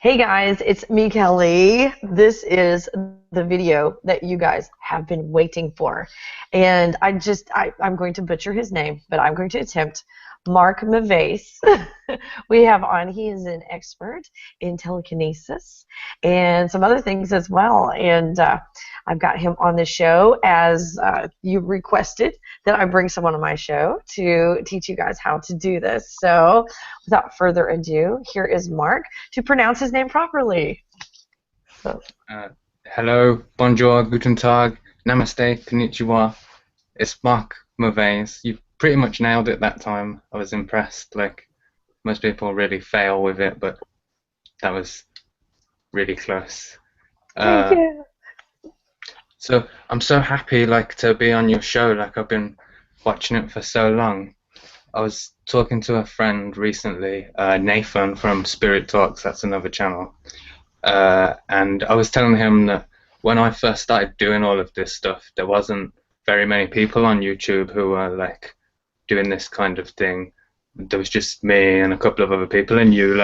Hey guys, it's me, Kelly. This is the video that you guys have been waiting for. And I'm going to butcher his name, but I'm going to attempt Mark Mauvais. We have on, he is an expert in telekinesis and some other things as well. And I've got him on the show as you requested that I bring someone on my show to teach you guys how to do this. So without further ado, here is Mark to pronounce his name properly. So, Hello, bonjour, guten tag, namaste, konnichiwa. It's Mark Mauvais. You pretty much nailed it that time. I was impressed. Like, most people really fail with it, but that was really close. thank Uh, you. so I'm so happy, like, to be on your show. Like, I've been watching it for so long. I was talking to a friend recently, Nathan from Spirit Talks. That's another channel. And I was telling him that when I first started doing all of this stuff, there wasn't very many people on YouTube who were like doing this kind of thing. There was just me and a couple of other people, and you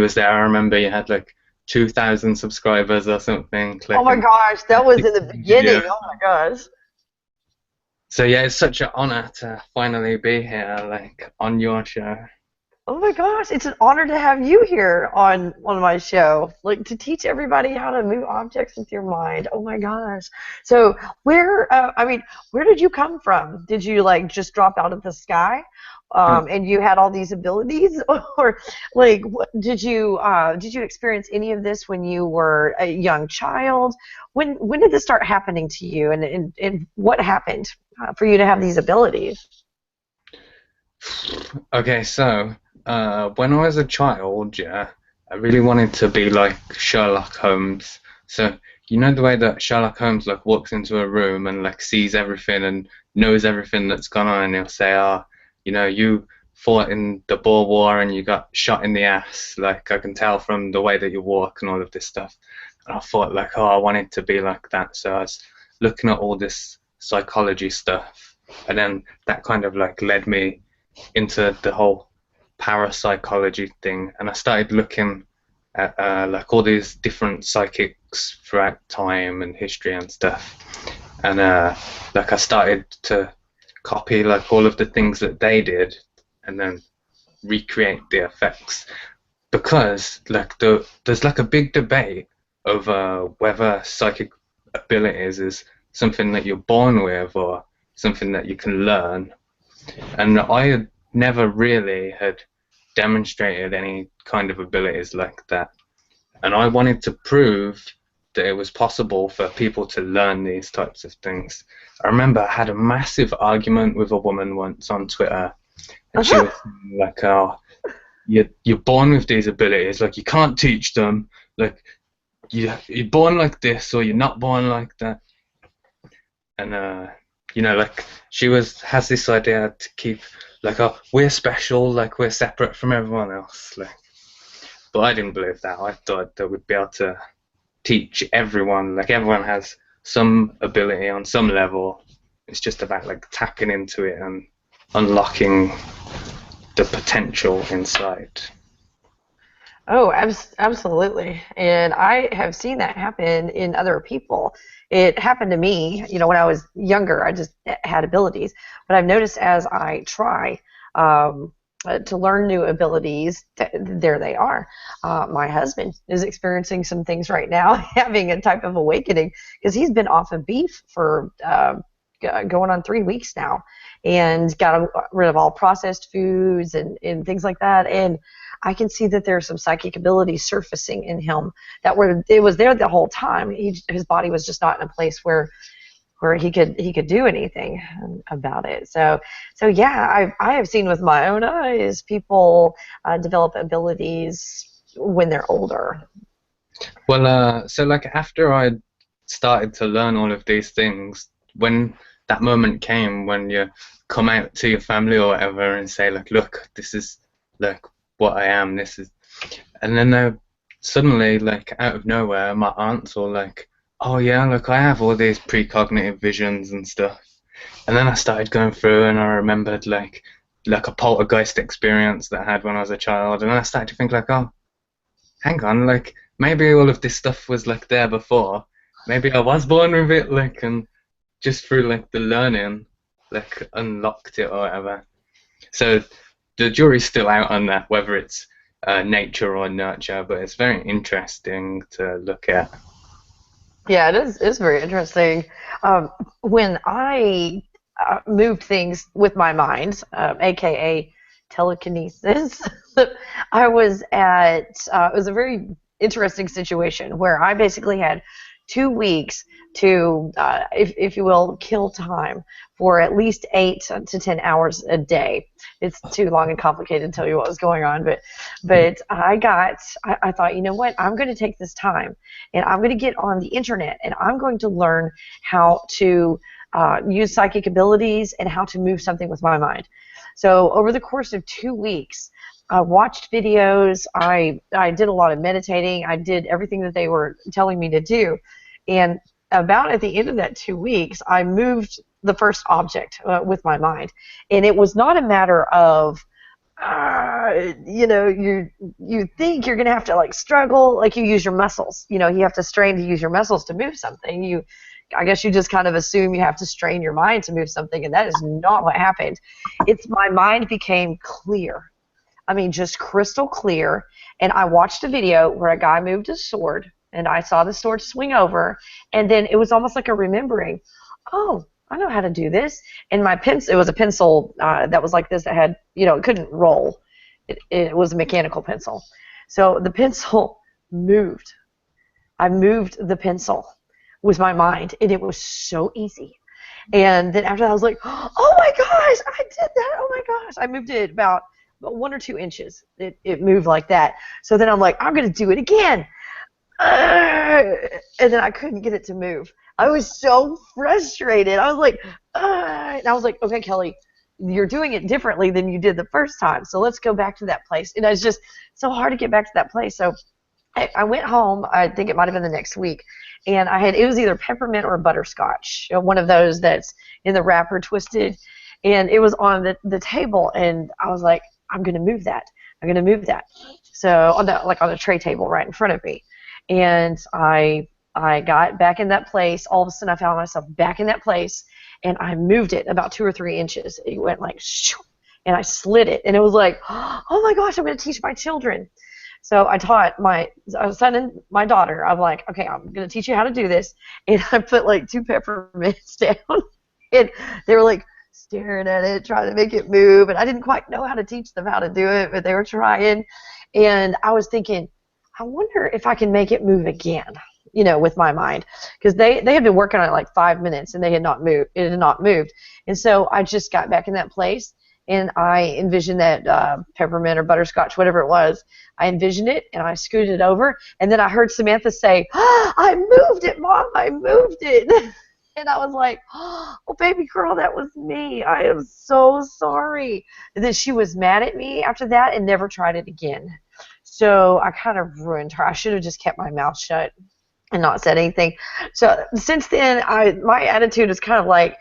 was there. I remember you had like 2,000 subscribers or something, Oh like my and gosh, that was in the 16 videos. beginning. Oh my gosh. So yeah, it's such an honor to finally be here, like on your show. Oh my gosh, it's an honor to have you here on my show, like to teach everybody how to move objects with your mind. Oh my gosh. So where did you come from? Did you like just drop out of the sky, and you had all these abilities, or like did you experience any of this when you were a young child? When did this start happening to you, and what happened for you to have these abilities? Okay, so when I was a child, yeah, I really wanted to be like Sherlock Holmes. So you know the way that Sherlock Holmes like walks into a room and like sees everything and knows everything that's gone on, and he'll say, "Oh, you fought in the Boer War and you got shot in the ass. Like I can tell from the way that you walk and all of this stuff." And I thought like, oh, I wanted to be like that. So I was looking at all this psychology stuff, and then that kind of like led me into the whole parapsychology thing, and I started looking at like all these different psychics throughout time and history and stuff, and like I started to copy like all of the things that they did, and then recreate the effects because like there's like a big debate over whether psychic abilities is something that you're born with or something that you can learn, and I had never really had demonstrated any kind of abilities like that. And I wanted to prove that it was possible for people to learn these types of things. I remember I had a massive argument with a woman once on Twitter, and she was like, "Oh, you're born with these abilities. Like you can't teach them. Like you're born like this, or you're not born like that." And like she has this idea to keep like, oh, we're special, like we're separate from everyone else, like. But I didn't believe that. I thought that we'd be able to teach everyone, like everyone has some ability on some level. It's just about like tapping into it and unlocking the potential inside. Oh, absolutely. And I have seen that happen in other people. It happened to me, when I was younger, I just had abilities. But I've noticed as I try to learn new abilities, there they are. My husband is experiencing some things right now, having a type of awakening because he's been off of beef for going on 3 weeks now and got rid of all processed foods and things like that. And I can see that there's some psychic abilities surfacing in him that were it was there the whole time. His body was just not in a place where he could do anything about it. So yeah, I have seen with my own eyes people develop abilities when they're older. Well, so like after I started to learn all of these things, when that moment came when you come out to your family or whatever and say like, look, this is like what I am, this is, and then suddenly like out of nowhere, my aunts were like, oh yeah, look, I have all these precognitive visions and stuff, and then I started going through and I remembered like a poltergeist experience that I had when I was a child, and then I started to think like, oh, hang on, like maybe all of this stuff was like there before. Maybe I was born with it, like, and just through like the learning, like unlocked it or whatever. So the jury's still out on that, whether it's nature or nurture, but it's very interesting to look at. Yeah, it is. It's very interesting. When I moved things with my mind, aka telekinesis, I was at. It was a very interesting situation where I basically had 2 weeks to, if you will, kill time for at least 8 to 10 hours a day. It's too long and complicated to tell you what was going on, but I thought, you know what, I'm going to take this time and I'm going to get on the internet and I'm going to learn how to use psychic abilities and how to move something with my mind. So over the course of 2 weeks, I watched videos. I did a lot of meditating. I did everything that they were telling me to do. And about at the end of that 2 weeks, I moved the first object with my mind. And it was not a matter of, you think you're going to have to like struggle, like you use your muscles. You know, you have to strain to use your muscles to move something. I guess you just kind of assume you have to strain your mind to move something, and that is not what happened. It's my mind became clear. I mean, just crystal clear. And I watched a video where a guy moved his sword, and I saw the sword swing over, and then it was almost like a remembering. Oh, I know how to do this. And my pencil, it was a pencil that was like this that had, it couldn't roll. It was a mechanical pencil. So the pencil moved. I moved the pencil with my mind, and it was so easy. And then after that, I was like, oh my gosh, I did that. Oh my gosh. I moved it about 1 or 2 inches. It moved like that. So then I'm like, I'm going to do it again. And then I couldn't get it to move. I was so frustrated. I was like, and I was like, okay, Kelly, you're doing it differently than you did the first time. So let's go back to that place. And it's just so hard to get back to that place. So I went home. I think it might have been the next week. And it was either peppermint or butterscotch, one of those that's in the wrapper twisted. And it was on the table. And I was like, I'm going to move that. I'm going to move that. So on the tray table right in front of me. And I got back in that place. All of a sudden, I found myself back in that place, and I moved it about 2 or 3 inches. It went like, shoo, and I slid it, and it was like, oh my gosh, I'm going to teach my children. So I taught my son and my daughter. I'm like, okay, I'm going to teach you how to do this, and I put like 2 peppermints down, and they were like staring at it, trying to make it move, and I didn't quite know how to teach them how to do it, but they were trying, and I was thinking, I wonder if I can make it move again, with my mind, because they had been working on it like 5 minutes and they had not moved. It had not moved, and so I just got back in that place and I envisioned that peppermint or butterscotch, whatever it was. I envisioned it and I scooted it over, and then I heard Samantha say, "I moved it, Mom! I moved it!" And I was like, "Oh, baby girl, that was me. I am so sorry." And then she was mad at me after that and never tried it again. So I kind of ruined her. I should have just kept my mouth shut and not said anything. So since then, my attitude is kind of like,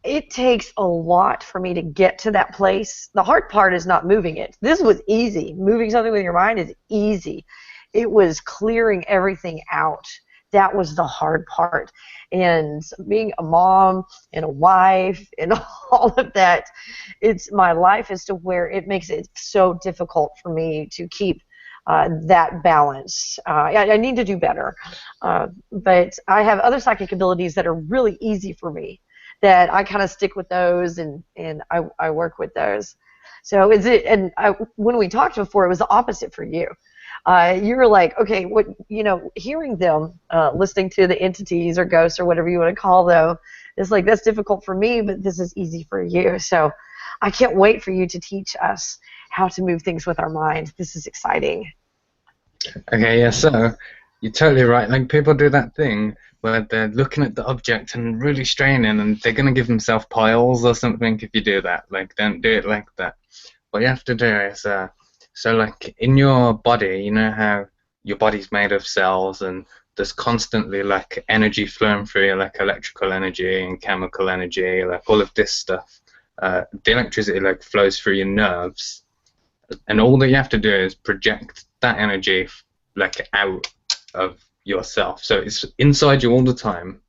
it takes a lot for me to get to that place. The hard part is not moving it. This was easy. Moving something with your mind is easy. It was clearing everything out. That was the hard part. And being a mom and a wife and all of that, my life is to where it makes it so difficult for me to keep that balance. I need to do better. But I have other psychic abilities that are really easy for me, that I kind of stick with those, and I work with those. So when we talked before, it was the opposite for you. You were like, okay, hearing them, listening to the entities or ghosts or whatever you want to call them, it's like, that's difficult for me, but this is easy for you. So I can't wait for you to teach us how to move things with our mind. This is exciting. Okay, yeah, so you're totally right. Like, people do that thing where they're looking at the object and really straining, and they're going to give themselves piles or something if you do that. Like, don't do it like that. What you have to do is, so like in your body, you know how your body's made of cells, and there's constantly like energy flowing through you, like electrical energy and chemical energy, like all of this stuff. The electricity like flows through your nerves, and all that you have to do is project that energy like out of yourself. So it's inside you all the time,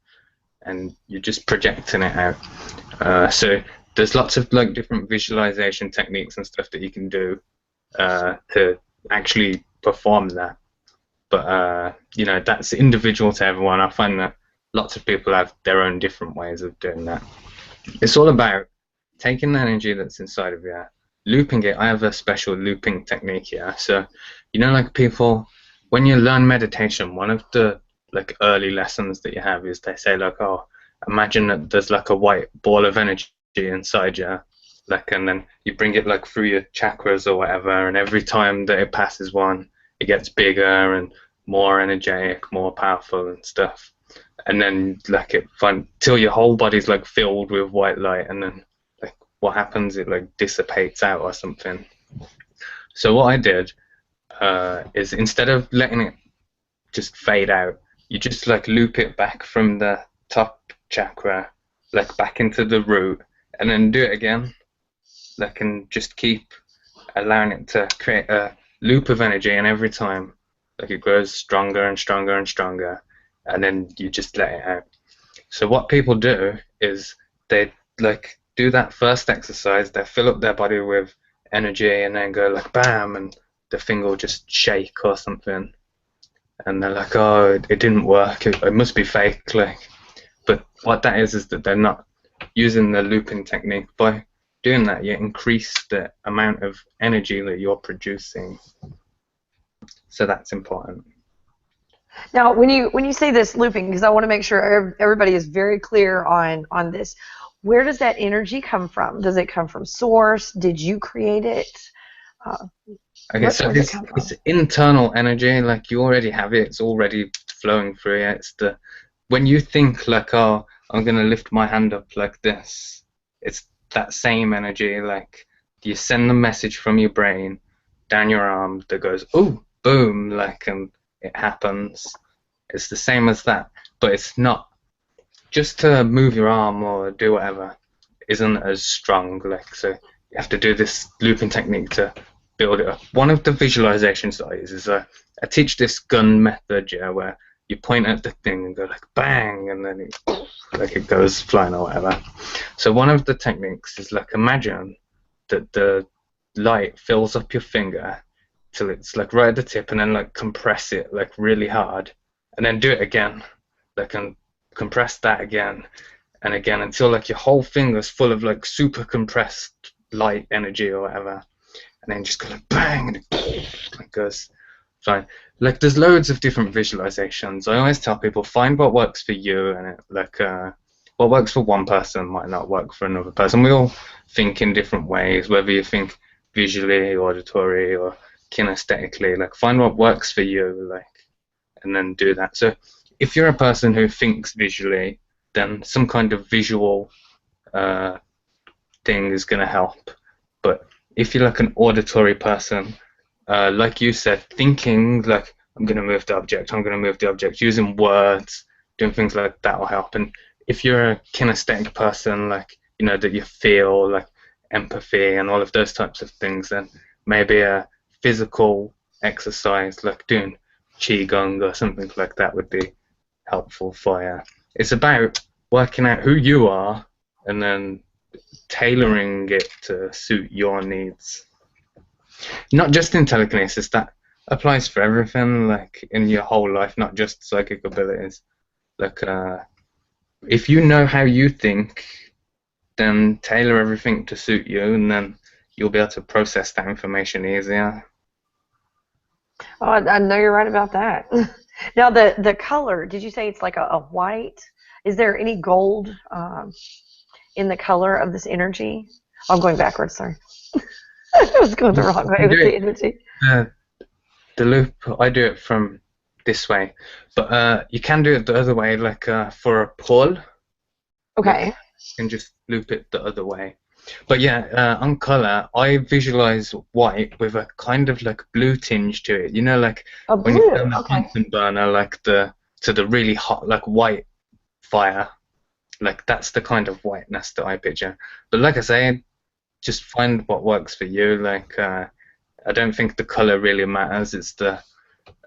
and you're just projecting it out. So there's lots of like different visualization techniques and stuff that you can do to actually perform that. But you know, that's individual to everyone. I find that lots of people have their own different ways of doing that. It's all about taking the energy that's inside of you, looping it. I have a special looping technique here. So, you know, like people, when you learn meditation, one of the like early lessons that you have is they say like, oh, imagine that there's like a white ball of energy inside you, like, and then you bring it like through your chakras or whatever, and every time that it passes one, it gets bigger and more energetic, more powerful and stuff. And then like it fun till your whole body's like filled with white light, and then like what happens, it like dissipates out or something. So what I did is instead of letting it just fade out, you just like loop it back from the top chakra, like back into the root, and then do it again, like, and just keep allowing it to create a loop of energy, and every time like it grows stronger and stronger and stronger, and then you just let it out. So what people do is they like do that first exercise, they fill up their body with energy, and then go like bam, and the thing will just shake or something, and they're like, oh, it didn't work, it must be fake, like. But what that is that they're not using the looping technique. By doing that, you increase the amount of energy that you're producing. So that's important. Now, when you say this looping, because I want to make sure everybody is very clear on this, where does that energy come from? Does it come from source? Did you create it? Okay, so Where does it come from? it's internal energy, like you already have it, it's already flowing through you. It's the when you think like, oh, I'm gonna lift my hand up like this, it's that same energy. Like you send the message from your brain down your arm that goes, oh, boom, like, and it happens. It's the same as that, but it's not. Just to move your arm or do whatever isn't as strong. Like, so you have to do this looping technique to build it up. One of the visualizations that I use is I teach this gun method, yeah, where you point at the thing and go like bang, and then it goes flying or whatever. So one of the techniques is like imagine that the light fills up your finger till it's like right at the tip, and then like compress it like really hard, and then do it again, like, and compress that again and again until like your whole finger's full of like super compressed light energy or whatever, and then just go like bang, and it goes fine. Like there's loads of different visualizations. I always tell people find what works for you, and it, like what works for one person might not work for another person. We all think in different ways, whether you think visually, auditory, or kinesthetically. Like find what works for you, like, and then do that. So if you're a person who thinks visually, then some kind of visual thing is going to help. But if you're like an auditory person, like you said, thinking like I'm going to move the object, I'm going to move the object, using words, doing things like that will help. And if you're a kinesthetic person, like, you know, that you feel like empathy and all of those types of things, then maybe a physical exercise like doing qigong or something like that would be helpful for you. It's about working out who you are and then tailoring it to suit your needs. Not just in telekinesis, that applies for everything, like in your whole life, not just psychic abilities. Like, if you know how you think, then tailor everything to suit you, and then you'll be able to process that information easier. Oh, I know you're right about that. Now, the color, did you say it's like a white? Is there any gold in the color of this energy? Oh, I'm going backwards, sorry. I was going the wrong way with the energy. The loop, I do it from this way, but you can do it the other way, like for a pull. Okay. Like, you can just loop it the other way. But yeah, on color, I visualize white with a kind of like blue tinge to it. You know, like A when you blue, turn the okay. Bunsen burner, like to the really hot, like white fire. Like that's the kind of whiteness that I picture. But like I say, just find what works for you. Like I don't think the color really matters. It's the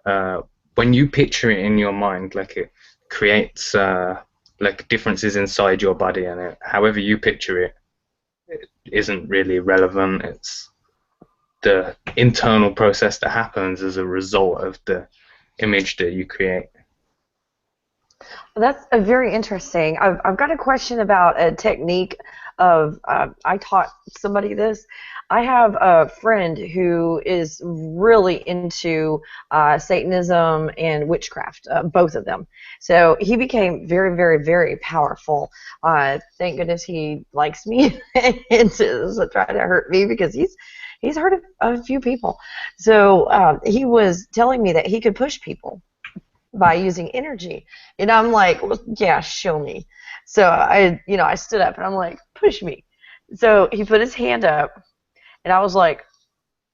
uh, when you picture it in your mind, like it creates like differences inside your body, and however you picture it, it isn't really relevant. It's the internal process that happens as a result of the image that you create. That's a very interesting. I've got a question about a technique of, I taught somebody this. I have a friend who is really into Satanism and witchcraft, both of them. So he became very, very, very powerful. Thank goodness he likes me and to try to hurt me because he's hurt a few people. So he was telling me that he could push people by using energy. And I'm like, well, yeah, show me. So I stood up and I'm like, push me. So he put his hand up and I was like,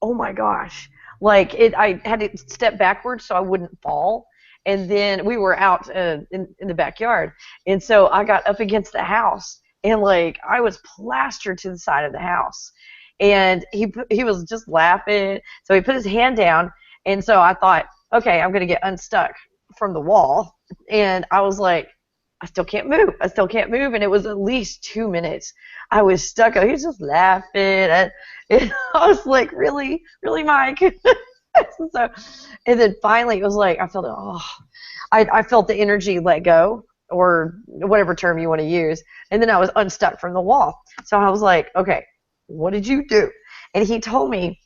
oh my gosh. Like I had to step backwards so I wouldn't fall. And then we were out in the backyard. And so I got up against the house and like I was plastered to the side of the house. And he was just laughing. So he put his hand down. And so I thought, okay, I'm going to get unstuck from the wall, and I was like, I still can't move. I still can't move, and it was at least 2 minutes. I was stuck. He was just laughing, and I was like, really, really, Mike. So, and then finally, it was like I felt it. Oh, I felt the energy let go, or whatever term you want to use, and then I was unstuck from the wall. So I was like, okay, what did you do? And he told me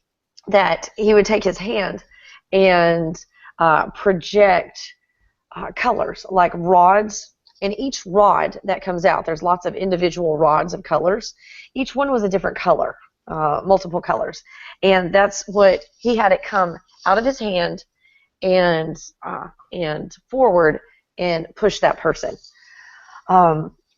that he would take his hand and project colors, like rods, and each rod that comes out, there's lots of individual rods of colors. Each one was a different color, multiple colors, and that's what he had it come out of his hand and forward and push that person.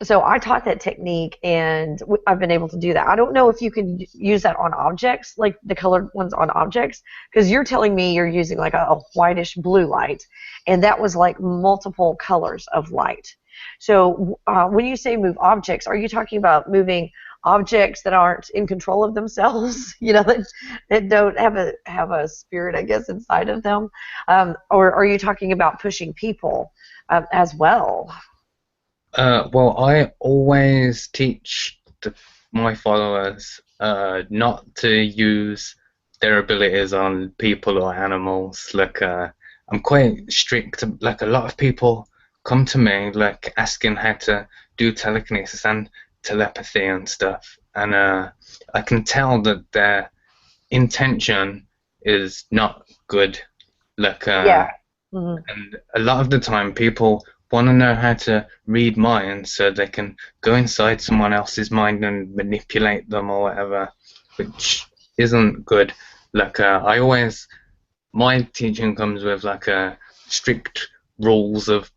So I taught that technique, and I've been able to do that. I don't know if you can use that on objects, like the colored ones on objects, because you're telling me you're using like a whitish blue light, and that was like multiple colors of light. So when you say move objects, are you talking about moving objects that aren't in control of themselves, that don't have a spirit, I guess, inside of them, or are you talking about pushing people as well? Well, I always teach my followers not to use their abilities on people or animals. Like, I'm quite strict. Like, a lot of people come to me, like, asking how to do telekinesis and telepathy and stuff. And I can tell that their intention is not good. Like, Yeah. Mhm. and a lot of the time, people want to know how to read minds so they can go inside someone else's mind and manipulate them or whatever, which isn't good. Like, my teaching comes with like a strict rules of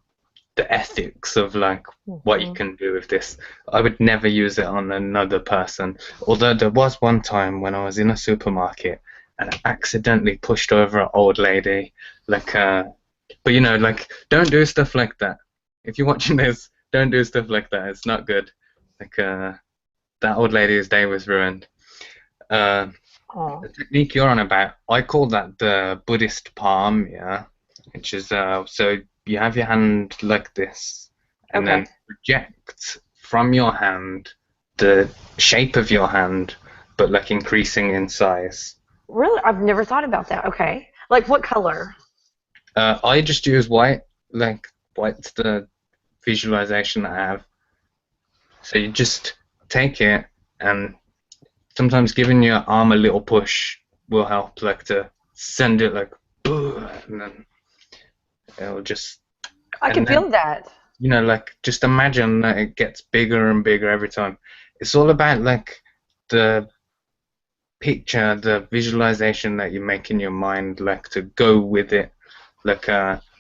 the ethics of like what you Mhm. can do with this. I would never use it on another person. Although there was one time when I was in a supermarket and I accidentally pushed over an old lady, like but like, don't do stuff like that. If you're watching this, don't do stuff like that. It's not good. Like, that old lady's day was ruined. Uh, Oh, the technique you're on about, I call that the Buddhist palm, yeah, which is so you have your hand like this, and okay. then project from your hand the shape of your hand, but like increasing in size. Really? I've never thought about that. Okay. Like what color? I just use white, like white's the visualization I have. So you just take it, and sometimes giving your arm a little push will help, like to send it like, and then it'll just, I can and then feel that. like just imagine that it gets bigger and bigger every time. It's all about like the picture, the visualization that you make in your mind, like to go with it. Like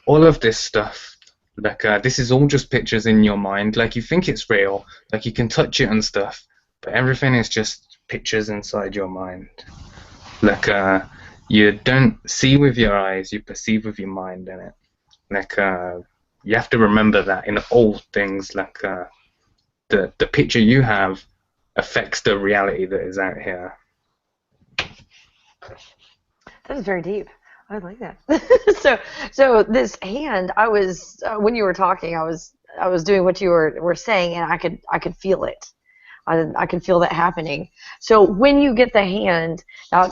all of this stuff, like this is all just pictures in your mind. Like you think it's real, like you can touch it and stuff, but everything is just pictures inside your mind. Like you don't see with your eyes, you perceive with your mind in it. Like you have to remember that in all things. Like the picture you have affects the reality that is out here. That is very deep. I like that. So, so this hand, I was when you were talking, I was doing what you were saying, and I could feel it. I can feel that happening. So when you get the hand, now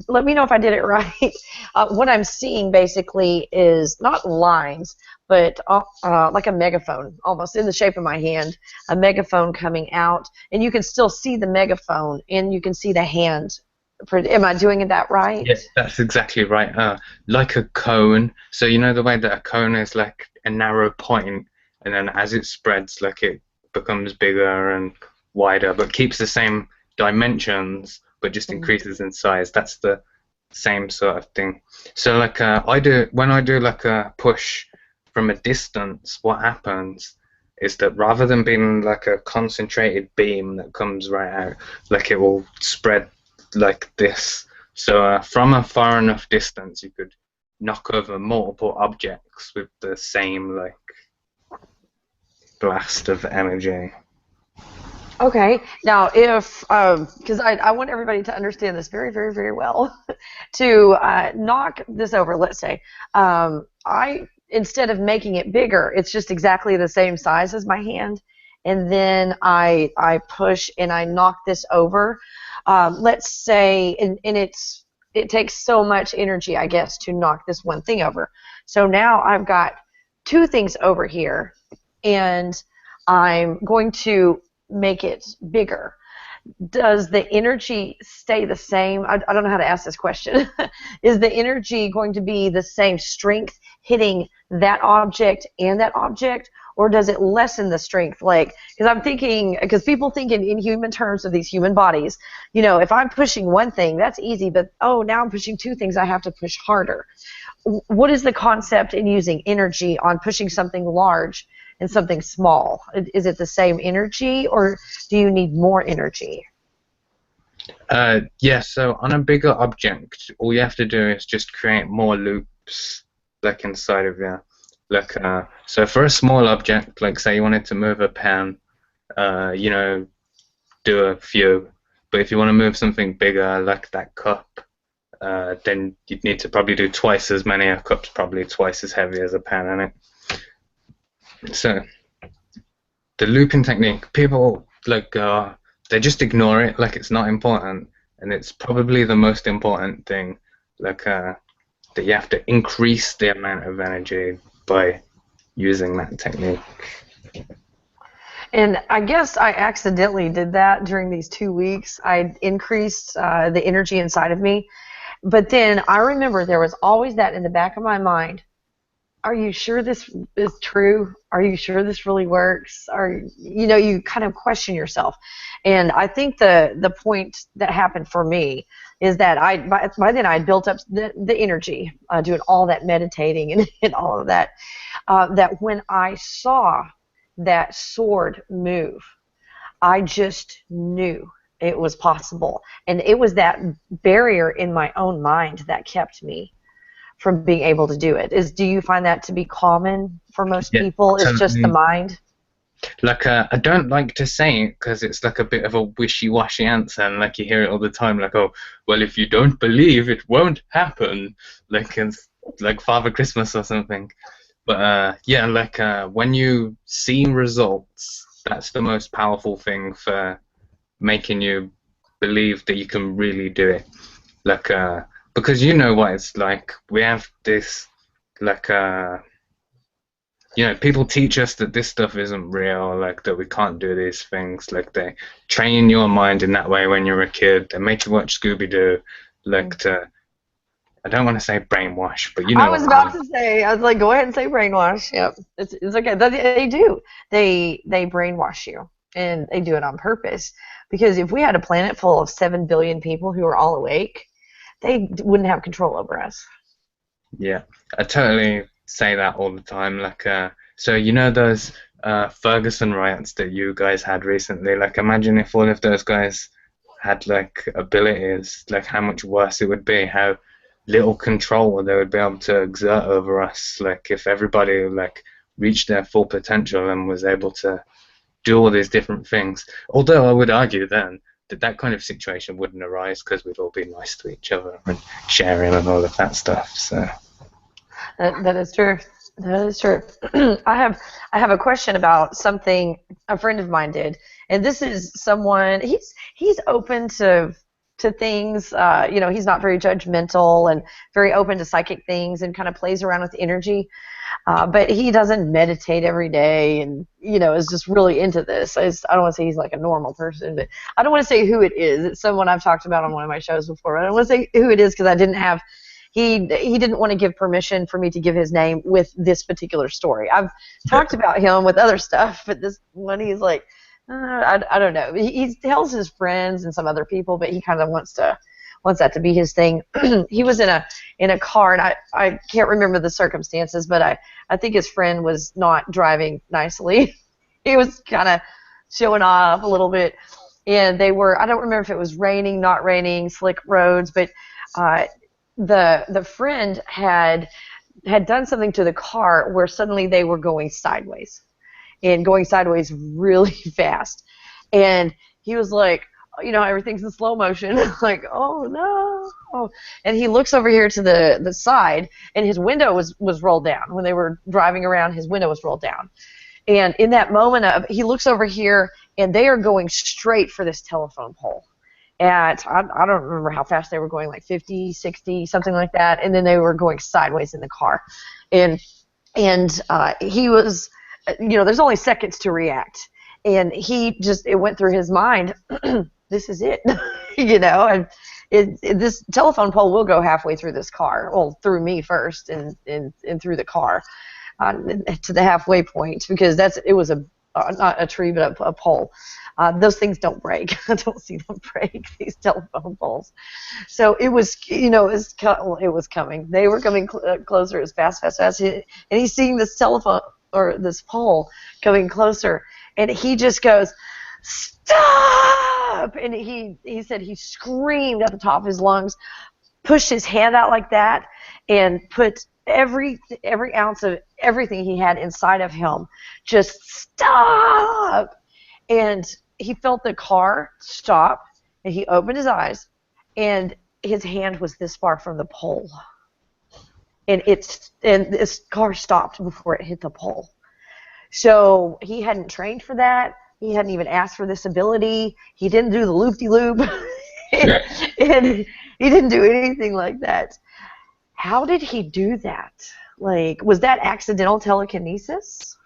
let me know if I did it right. What I'm seeing basically is not lines, but like a megaphone, almost in the shape of my hand, a megaphone coming out, and you can still see the megaphone, and you can see the hand. Am I doing that right? Yeah, that's exactly right. Like a cone. So you know the way that a cone is like a narrow point, and then as it spreads, like it becomes bigger and wider, but keeps the same dimensions, but just Mhm. increases in size. That's the same sort of thing. So like I do when I do like a push from a distance, what happens is that rather than being like a concentrated beam that comes right out, like it will spread like this. So from a far enough distance, you could knock over multiple objects with the same like blast of energy. Okay. Now, if because I want everybody to understand this very, very, very well, to knock this over, let's say, I instead of making it bigger, it's just exactly the same size as my hand, and then I push and I knock this over. Let's say, and it takes so much energy, I guess, to knock this one thing over. So now I've got two things over here, and I'm going to make it bigger. Does the energy stay the same? I don't know how to ask this question. Is the energy going to be the same strength hitting that object and that object, or does it lessen the strength? Like, because I'm thinking, because people think in human terms of these human bodies, you know, if I'm pushing one thing, that's easy, but oh, now I'm pushing two things, I have to push harder. What is the concept in using energy on pushing something large and something small? Is it the same energy, or do you need more energy? Yeah, so on a bigger object, all you have to do is just create more loops like inside of you. Like so for a small object, like say you wanted to move a pen, you know, do a few. But if you want to move something bigger, like that cup, then you'd need to probably do twice as many. A cup's probably twice as heavy as a pen, isn't it? So the looping technique, people like they just ignore it like it's not important, and it's probably the most important thing. Like that you have to increase the amount of energy by using that technique. And I guess I accidentally did that during these 2 weeks. I increased the energy inside of me. But then I remember there was always that in the back of my mind. Are you sure this is true? Are you sure this really works? Or you know, you kind of question yourself. And I think the point that happened for me is that by then I had built up the energy doing all that meditating and all of that. That when I saw that sword move, I just knew it was possible. And it was that barrier in my own mind that kept me from being able to do it. Do you find that to be common for most Yeah, people? It's just the totally. mind? Like I don't like to say it because it's like a bit of a wishy-washy answer, and like you hear it all the time, like, oh, well, if you don't believe, it won't happen, like it's like Father Christmas or something. But yeah, like when you see results, that's the most powerful thing for making you believe that you can really do it. Like because you know what it's like. We have this like you know, people teach us that this stuff isn't real, like that we can't do these things. Like they train your mind in that way when you're a kid. They make you watch Scooby Doo, like to. I don't want to say brainwash, but you I know what was I about mean. to say, I was like, go ahead and say brainwash. Yep, it's okay. They do. They brainwash you, and they do it on purpose. Because if we had a planet full of 7 billion people who are all awake, they wouldn't have control over us. Yeah, I totally say that all the time. Like, so you know those Ferguson riots that you guys had recently. Like, imagine if all of those guys had like abilities, like how much worse it would be. How little control they would be able to exert over us. Like, if everybody like reached their full potential and was able to do all these different things. Although I would argue then that kind of situation wouldn't arise because we'd all be nice to each other and sharing and all of that stuff. So That is true. That is true. I have a question about something a friend of mine did, and this is someone he's open to things. He's not very judgmental and very open to psychic things, and kind of plays around with energy. But he doesn't meditate every day, and is just really into this. I don't want to say he's like a normal person, but I don't want to say who it is. It's someone I've talked about on one of my shows before. I don't want to say who it is because I didn't have. He didn't want to give permission for me to give his name with this particular story. I've talked about him with other stuff, but this one he's like, I don't know. He tells his friends and some other people, but he kind of wants that to be his thing. He was in a car, and I can't remember the circumstances, but I think his friend was not driving nicely. He was kind of showing off a little bit, and I don't remember if it was raining, not raining, slick roads, but the friend had done something to the car where suddenly they were going sideways, and going sideways really fast. And he was like, everything's in slow motion. Like, oh no. Oh. And he looks over here to the side, and his window was rolled down. When they were driving around, his window was rolled down. And in that moment he looks over here, and they are going straight for this telephone pole. I don't remember how fast they were going, like 50, 60, something like that. And then they were going sideways in the car. And he was, there's only seconds to react. And it went through his mind, this is it, and this telephone pole will go halfway through this car. Well, through me first and through the car to the halfway point, because it was not a tree, but a pole. Those things don't break. I don't see them break, these telephone poles. So it was, it was coming. They were coming closer as fast. And he's seeing this telephone or this pole coming closer, and he just goes, stop! And he said he screamed at the top of his lungs, pushed his hand out like that, and put every ounce of everything he had inside of him. Just stop! And he felt the car stop, and he opened his eyes, and his hand was this far from the pole. And this car stopped before it hit the pole. So he hadn't trained for that. He hadn't even asked for this ability. He didn't do the loop-de-loop. And he didn't do anything like that. How did he do that? Like, was that accidental telekinesis?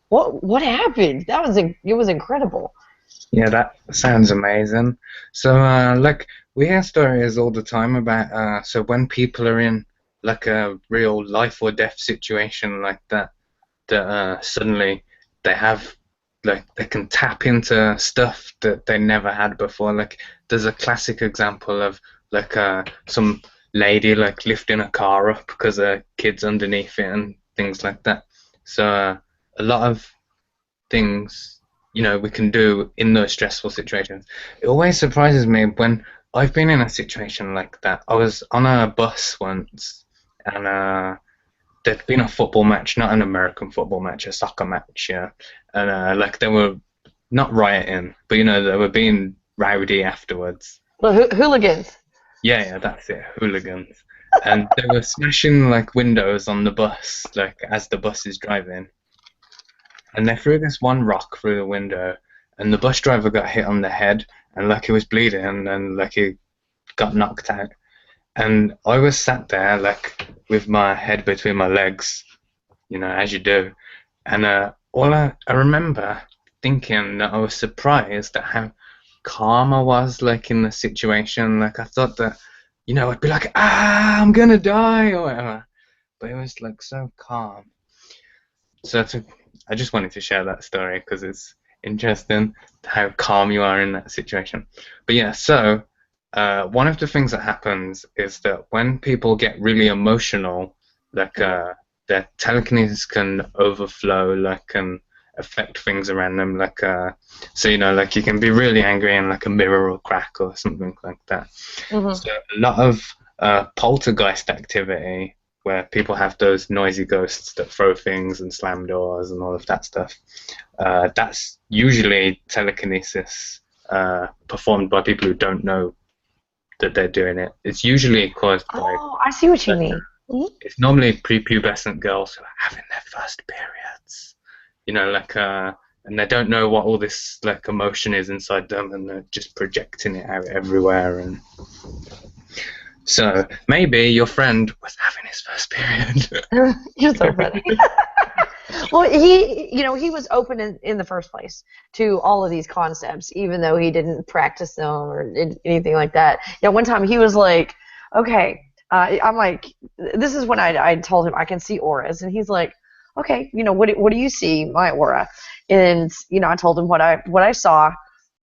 What happened? It was incredible. yeah, that sounds amazing. So we hear stories all the time about so when people are in like a real life or death situation like that suddenly they have, like, they can tap into stuff that they never had before. Like, there's a classic example of like some lady like lifting a car up because a kid's underneath it and things like that. So a lot of things we can do in those stressful situations. It always surprises me when I've been in a situation like that. I was on a bus once, and there'd been a football match, not an American football match, a soccer match, yeah. And like, they were not rioting, but they were being rowdy afterwards. Well, hooligans. Yeah, that's it, hooligans. And they were smashing like windows on the bus, like as the bus is driving. And they threw this one rock through the window, and the bus driver got hit on the head, and like he was bleeding, and like he got knocked out. And I was sat there like with my head between my legs, as you do. And all I remember thinking that I was surprised at how calm I was, like, in the situation. Like, I thought that, I'd be like, I'm gonna die or whatever. But it was like so calm. So I just wanted to share that story because it's interesting how calm you are in that situation. But yeah, so one of the things that happens is that when people get really emotional, like their telekinesis can overflow, like, can affect things around them, like so like you can be really angry and like a mirror will crack or something like that. Mm-hmm. So a lot of poltergeist activity, where people have those noisy ghosts that throw things and slam doors and all of that stuff, that's usually telekinesis performed by people who don't know that they're doing it. It's usually caused by, Oh, I see what you like, mean. Mhm. it's normally prepubescent girls who are having their first periods. And they don't know what all this like emotion is inside them, and they're just projecting it out everywhere. And so maybe your friend was having his first period. You're so funny. Well, he was open in the first place to all of these concepts, even though he didn't practice them or anything like that. One time he was like, okay, I'm like, this is when I told him I can see auras, and he's like, okay, what do you see, my aura? And, I told him what I saw,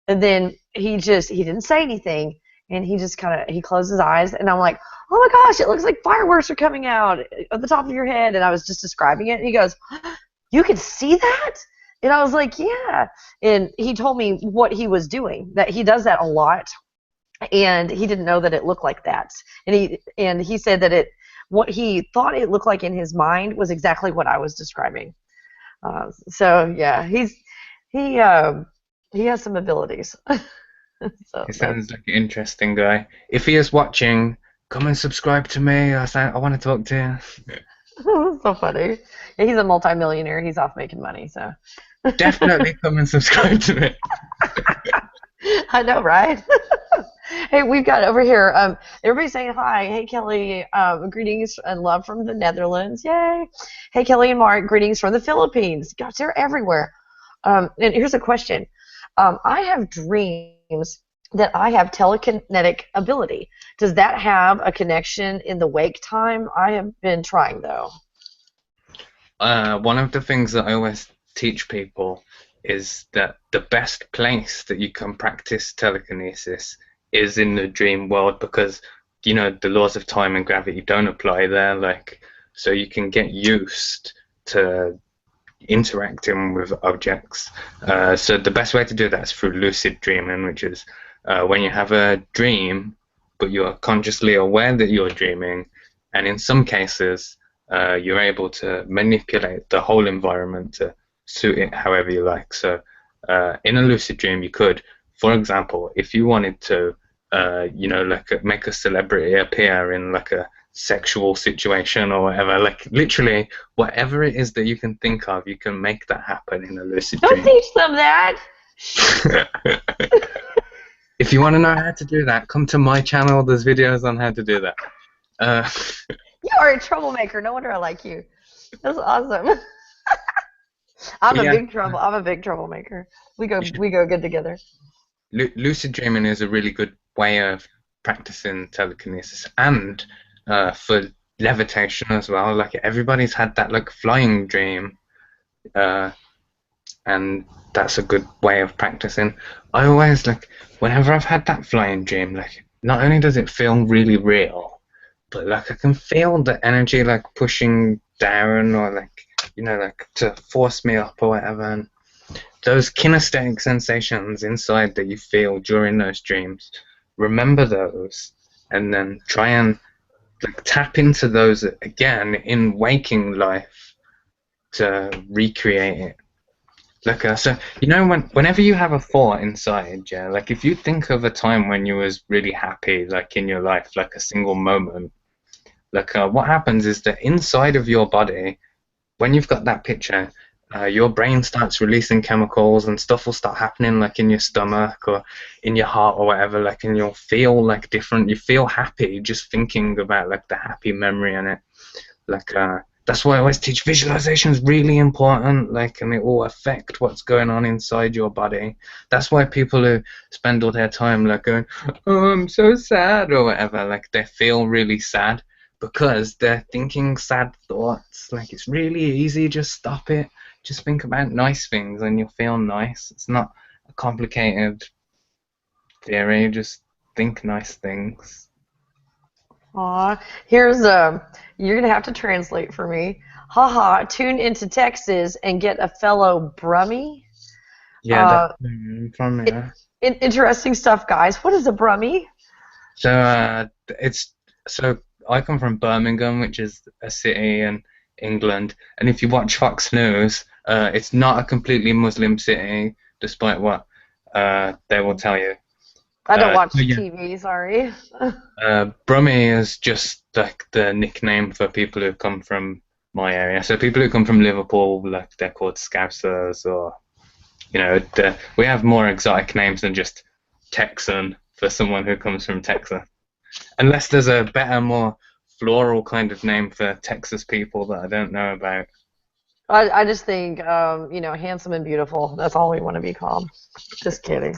and then he didn't say anything, and he just he closed his eyes, and I'm like, oh my gosh, it looks like fireworks are coming out at the top of your head, and I was just describing it, and he goes, you could see that? And I was like, yeah. And he told me what he was doing, that he does that a lot, and he didn't know that it looked like that. And he said that what he thought it looked like in his mind was exactly what I was describing. So yeah, he has some abilities. So He sounds like an interesting guy. If he is watching, come and subscribe to me. I want to talk to you. so funny. Yeah, he's a multimillionaire. He's off making money, so Definitely come and subscribe to me. I know, right? Hey, we've got over here. Everybody's saying hi. Hey, Kelly. Greetings and love from the Netherlands. Yay. Hey, Kelly and Mark. Greetings from the Philippines. Gosh, they're everywhere. And here's a question. I have dreams that I have telekinetic ability. Does that have a connection in the wake time? I have been trying, though. One of the things that I always teach people is that the best place that you can practice telekinesis is in the dream world, because the laws of time and gravity don't apply there, so you can get used to interacting with objects. So the best way to do that is through lucid dreaming, which is when you have a dream but you are consciously aware that you're dreaming, and in some cases you're able to manipulate the whole environment to suit it however you like. So in a lucid dream, you could, for example, if you wanted to make a celebrity appear in a sexual situation or whatever, literally whatever it is that you can think of, you can make that happen in a lucid dream. Don't teach them that. If you want to know how to do that, come to my channel. There's videos on how to do that. You are a troublemaker. No wonder I like you. That's awesome. I'm a big troublemaker. We go good together. Lucid dreaming is a really good way of practicing telekinesis, and for levitation as well. Everybody's had that flying dream, and that's a good way of practicing. I always whenever I've had that flying dream, not only does it feel really real, but I can feel the energy pushing down, or to force me up or whatever. And those kinesthetic sensations inside that you feel during those dreams, remember those, and then try and tap into those again in waking life to recreate it. So whenever you have a thought inside, if you think of a time when you was really happy, in your life, a single moment, what happens is that inside of your body, when you've got that picture, your brain starts releasing chemicals, and stuff will start happening in your stomach or in your heart or whatever, and you'll feel different. You feel happy just thinking about the happy memory in it. That's why I always teach visualization is really important, and it will affect what's going on inside your body. That's why people who spend all their time going, oh, I'm so sad or whatever, they feel really sad because they're thinking sad thoughts. It's really easy, just stop it. Just think about nice things and you'll feel nice. It's not a complicated theory, just think nice things. Aw, here's you're gonna have to translate for me. Haha, tune into Texas and get a fellow Brummie. Yeah, that's from there. Interesting stuff, guys. What is a Brummie? So I come from Birmingham, which is a city in England, and if you watch Fox News, it's not a completely Muslim city, despite what they will tell you. I don't watch So yeah, TV, sorry. Brummie is just like the nickname for people who come from my area. So people who come from Liverpool, like they're called Scousers, or we have more exotic names than just Texan for someone who comes from Texas. Unless there's a better, more floral kind of name for Texas people that I don't know about. I just think, handsome and beautiful. That's all we want to be called. Just kidding.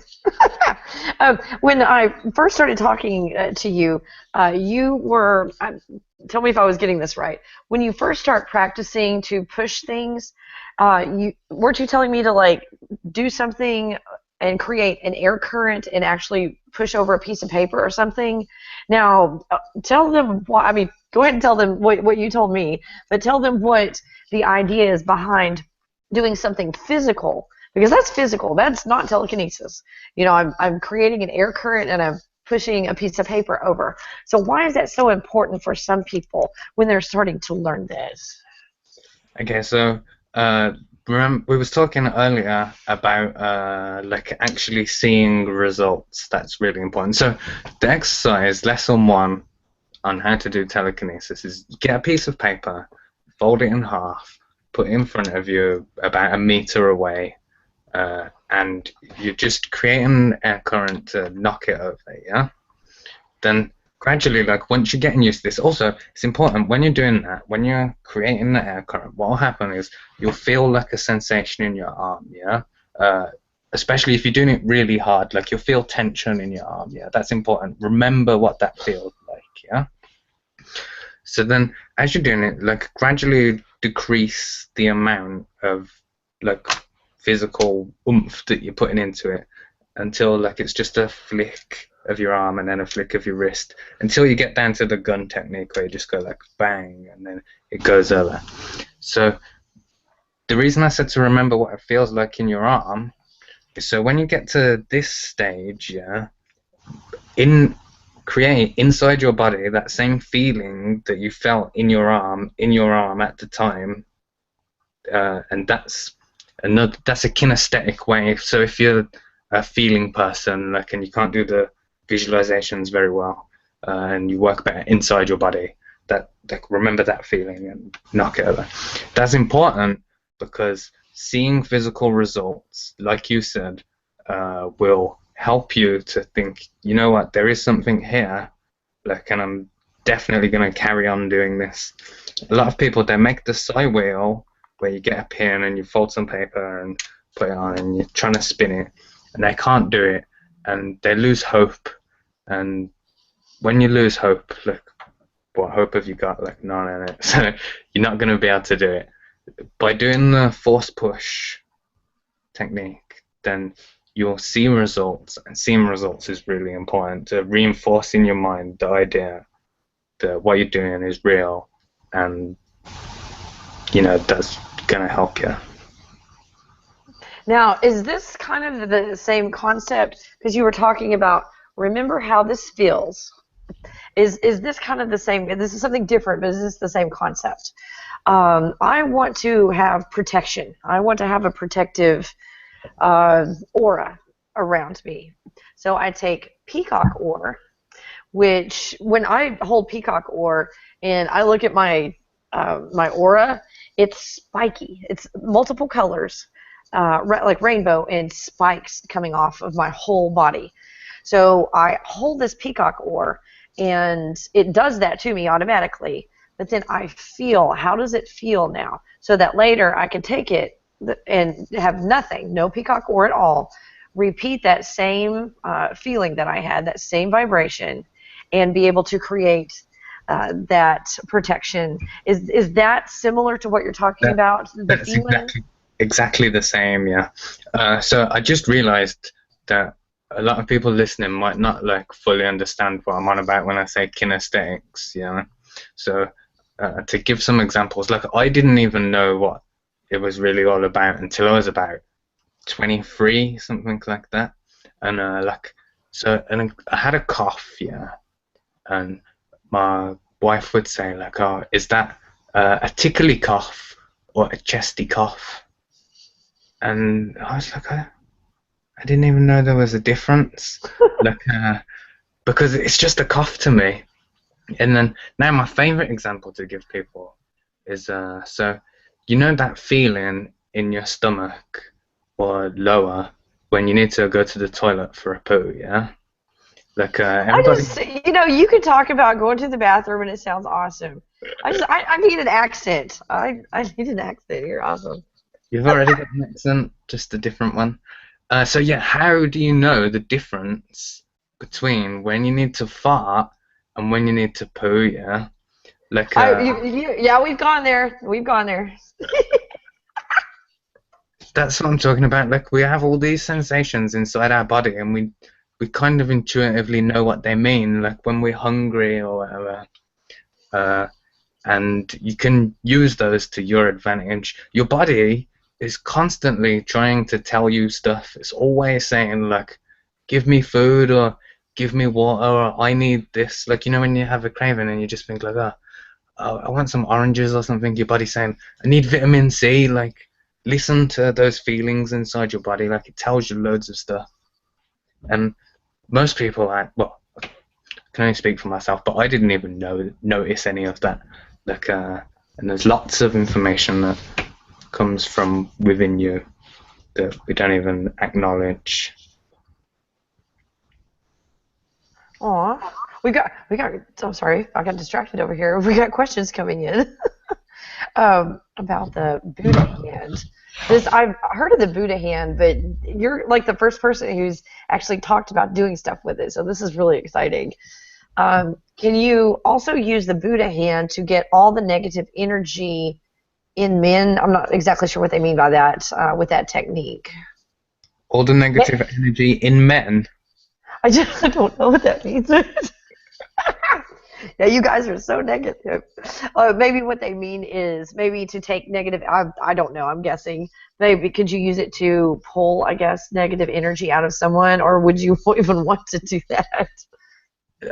When I first started talking to you, you were, tell me if I was getting this right. When you first start practicing to push things, weren't you telling me to like do something and create an air current and actually push over a piece of paper or something? Now, tell them what, I mean, go ahead and tell them what you told me, but tell them what the idea is behind doing something physical, because that's physical. That's not telekinesis. I'm creating an air current and I'm pushing a piece of paper over. So why is that so important for some people when they're starting to learn this? Okay, so remember we was talking earlier about like actually seeing results. That's really important. So the exercise, lesson one on how to do telekinesis is get a piece of paper, fold it in half, put it in front of you about a meter away, and you just create an air current to knock it over, yeah? Then gradually, like once you're getting used to this, also it's important when you're doing that, when you're creating the air current, what will happen is you'll feel like a sensation in your arm, yeah? Especially if you're doing it really hard, like you'll feel tension in your arm, yeah? That's important. Remember what that feels like, yeah? So then, as you're doing it, like gradually decrease the amount of like physical oomph that you're putting into it until like it's just a flick of your arm and then a flick of your wrist until you get down to the gun technique where you just go like bang and then it goes over. So the reason I said to remember what it feels like in your arm is so when you get to this stage, yeah, create inside your body that same feeling that you felt in your arm at the time, and that's a kinesthetic way. So if you're a feeling person, like, and you can't do the visualizations very well, and you work better inside your body, that like remember that feeling and knock it over. That's important because seeing physical results, like you said, will help you to think, you know what, there is something here, like, and I'm definitely going to carry on doing this. A lot of people, they make the psi wheel where you get a pin and you fold some paper and put it on and you're trying to spin it, and they can't do it, and they lose hope. And when you lose hope, like, what hope have you got? Like, none in it. So you're not going to be able to do it. By doing the force push technique, then you'll see results, and seeing results is really important to reinforce in your mind the idea that what you're doing is real, and that's gonna help you. Now, is this kind of the same concept? Because you were talking about remember how this feels. Is this kind of the same? This is something different, but is this the same concept? I want to have protection. I want to have a protective aura around me. So I take peacock ore, which when I hold peacock ore and I look at my my aura, it's spiky. It's multiple colors, like rainbow and spikes coming off of my whole body. So I hold this peacock ore, and it does that to me automatically. But then I feel, how does it feel now? So that later I can take it and have nothing, no peacock ore at all, repeat that same feeling that I had, that same vibration, and be able to create that protection. Is that similar to what you're talking about? The That's feeling? exactly the same, yeah. So I just realized that a lot of people listening might not like fully understand what I'm on about when I say kinesthetics, So to give some examples, like I didn't even know what it was really all about until I was about 23, something like that, and and I had a cough, yeah, and my wife would say like, "Oh, is that a tickly cough or a chesty cough?" And I was like, I didn't even know there was a difference. Like, because it's just a cough to me. And then now my favorite example to give people is so you know that feeling in your stomach or lower when you need to go to the toilet for a poo, yeah? Like I everybody. just, you could talk about going to the bathroom and it sounds awesome. I need an accent. I need an accent. You're awesome. You've already got an accent, just a different one. So yeah, how do you know the difference between when you need to fart and when you need to poo? Yeah, like Yeah, we've gone there. We've gone there. that's what I'm talking about. Like we have all these sensations inside our body, and we kind of intuitively know what they mean. Like when we're hungry or whatever, uh, and you can use those to your advantage. Your body is constantly trying to tell you stuff. It's always saying like, "Give me food," or "Give me water," or "I need this." Like when you have a craving and you just think like, "Oh, I want some oranges or something." Your body's saying, "I need vitamin C." Like, listen to those feelings inside your body. Like it tells you loads of stuff. And most people, well, I can only speak for myself, but I didn't even notice any of that. Like, and there's lots of information that comes from within you that we don't even acknowledge. Aw, we got. I'm sorry, I got distracted over here. We got questions coming in about the Buddha hand. I've heard of the Buddha hand, but you're like the first person who's actually talked about doing stuff with it. So this is really exciting. Can you also use the Buddha hand to get all the negative energy in men? I'm not exactly sure what they mean by that with that technique. All the negative energy in men. I don't know what that means. Yeah, you guys are so negative. Maybe what they mean is maybe to take negative. I don't know. I'm guessing. Maybe could you use it to pull, I guess, negative energy out of someone, or would you even want to do that?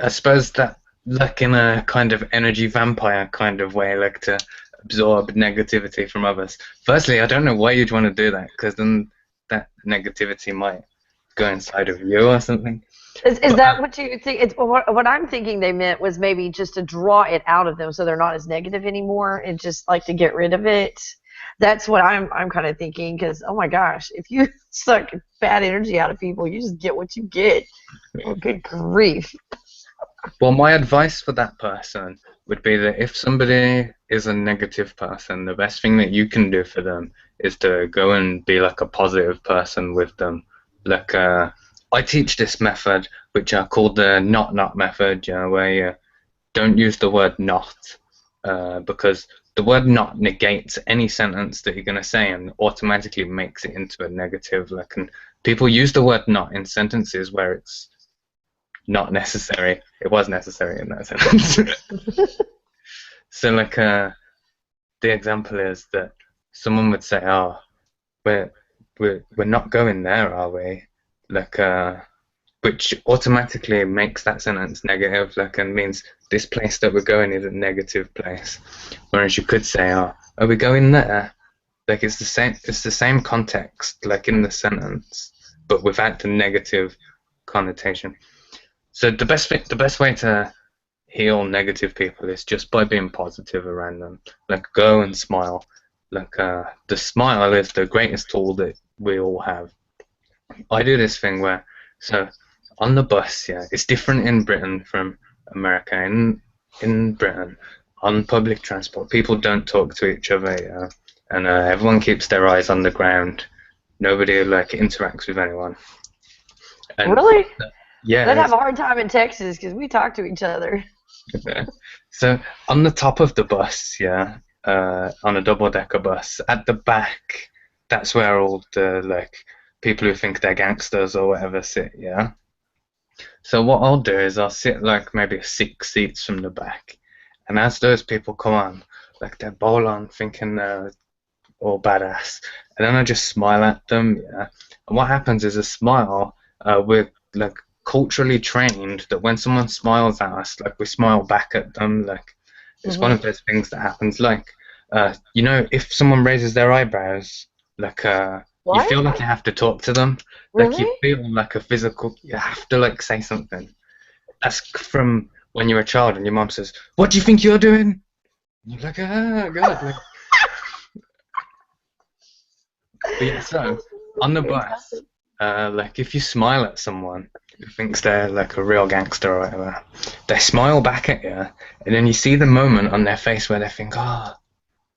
I suppose that, like in a kind of energy vampire kind of way, like to absorb negativity from others. Firstly, I don't know why you'd want to do that, because then that negativity might go inside of you or something. Is But that what you think? It's what I'm thinking they meant was maybe just to draw it out of them so they're not as negative anymore and just like to get rid of it. That's what I'm kind of thinking because oh my gosh, if you suck bad energy out of people, you just get what you get. Oh, good grief. well, my advice for that person would be that if somebody is a negative person, the best thing that you can do for them is to go and be like a positive person with them. Like I teach this method, which I call the not method, where you don't use the word not, because the word not negates any sentence that you're going to say and automatically makes it into a negative. Like, and people use the word not in sentences where it's not necessary. It was necessary in that sentence. So, like, the example is that someone would say, "Oh, we're we're not going there, are we?" Like, which automatically makes that sentence negative, like, and means this place that we're going is a negative place. Whereas you could say, "Oh, are we going there?" Like, it's the same. It's the same context, like in the sentence, but without the negative connotation. So the best way to heal negative people is just by being positive around them. Like go and smile. Like the smile is the greatest tool that we all have. I do this thing where so on the bus, yeah, it's different in Britain from America. In Britain, on public transport, people don't talk to each other, yeah, and everyone keeps their eyes on the ground. Nobody like interacts with anyone. And Really? They'd yeah, have a hard time in Texas because we talk to each other. yeah. So on the top of the bus, yeah, on a double-decker bus, at the back, that's where all the like people who think they're gangsters or whatever sit, yeah. So what I'll do is I'll sit like maybe 6 seats from the back, and as those people come on, like they're bowl on, thinking they're all badass, and then I just smile at them, yeah. And what happens is a smile, we're like culturally trained that when someone smiles at us, like we smile back at them, like it's one Hmm. of those things that happens. Like, if someone raises their eyebrows, like You What? feel like you have to talk to them. Like you Really? feel like a physical. You have to like say something. That's from when you're a child and your mom says, "What do you think you're doing?" And you're like, "Ah, God!" Like, but yeah. So on the bus, Fantastic. like if you smile at someone who thinks they're like a real gangster or whatever, they smile back at you, and then you see the moment on their face where they think, "Oh,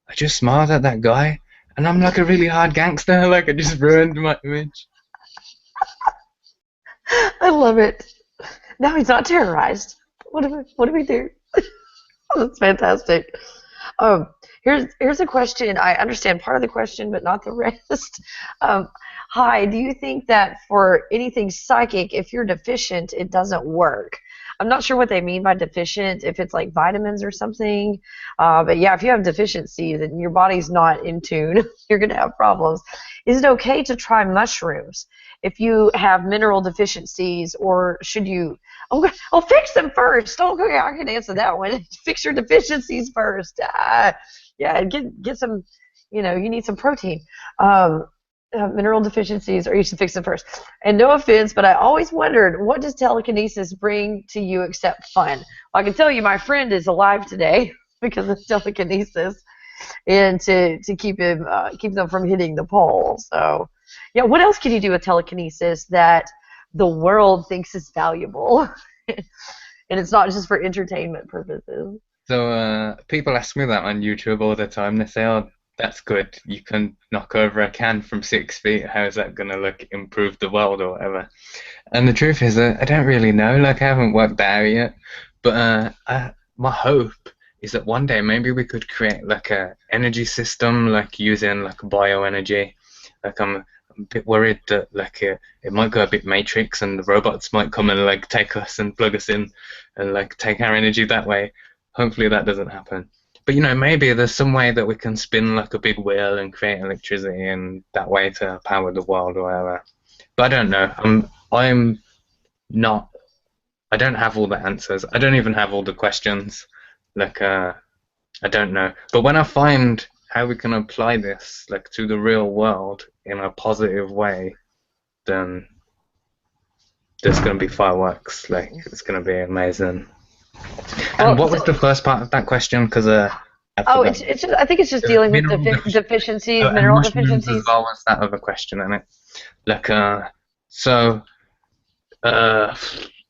I just smiled at that guy, and I'm like a really hard gangster. Like I just ruined my image." I love it. Now he's not terrorized. What do we do? That's fantastic. Um, here's a question. I understand part of the question, but not the rest. Um, Hi, do you think that for anything psychic, if you're deficient, it doesn't work? I'm not sure what they mean by deficient, if it's like vitamins or something. But yeah, if you have deficiencies and your body's not in tune, you're going to have problems. Is it okay to try mushrooms if you have mineral deficiencies, or should you? Oh, fix them first. Oh, okay, I can answer that one. Fix your deficiencies first. Yeah, get some. You need some protein. Um, Mineral deficiencies, or you should fix them first. And no offense, but I always wondered, what does telekinesis bring to you except fun? Well, I can tell you, my friend is alive today because of telekinesis, and to keep them from hitting the pole. So, yeah, what else can you do with telekinesis that the world thinks is valuable? And it's not just for entertainment purposes. So people ask me that on YouTube all the time. They say, "Oh, that's good. You can knock over a can from 6 feet. How is that gonna like improve the world or whatever?" And the truth is, I don't really know. Like I haven't worked that out yet. But my hope is that one day maybe we could create like a energy system, like using like bioenergy. Like I'm a bit worried that like it might go a bit Matrix and the robots might come and like take us and plug us in and like take our energy that way. Hopefully that doesn't happen. But maybe there's some way that we can spin like a big wheel and create electricity and that way to power the world or whatever. But I don't know. I'm not. I don't have all the answers. I don't even have all the questions. Like I don't know. But when I find how we can apply this like to the real world in a positive way, then there's gonna be fireworks. Like it's gonna be amazing. And Well, what was so the first part of that question? Because I oh, forgot. it's just I think it's just dealing with Oh, deficiencies, and mineral mushrooms as deficiencies. well was that other question, in it. Like so uh,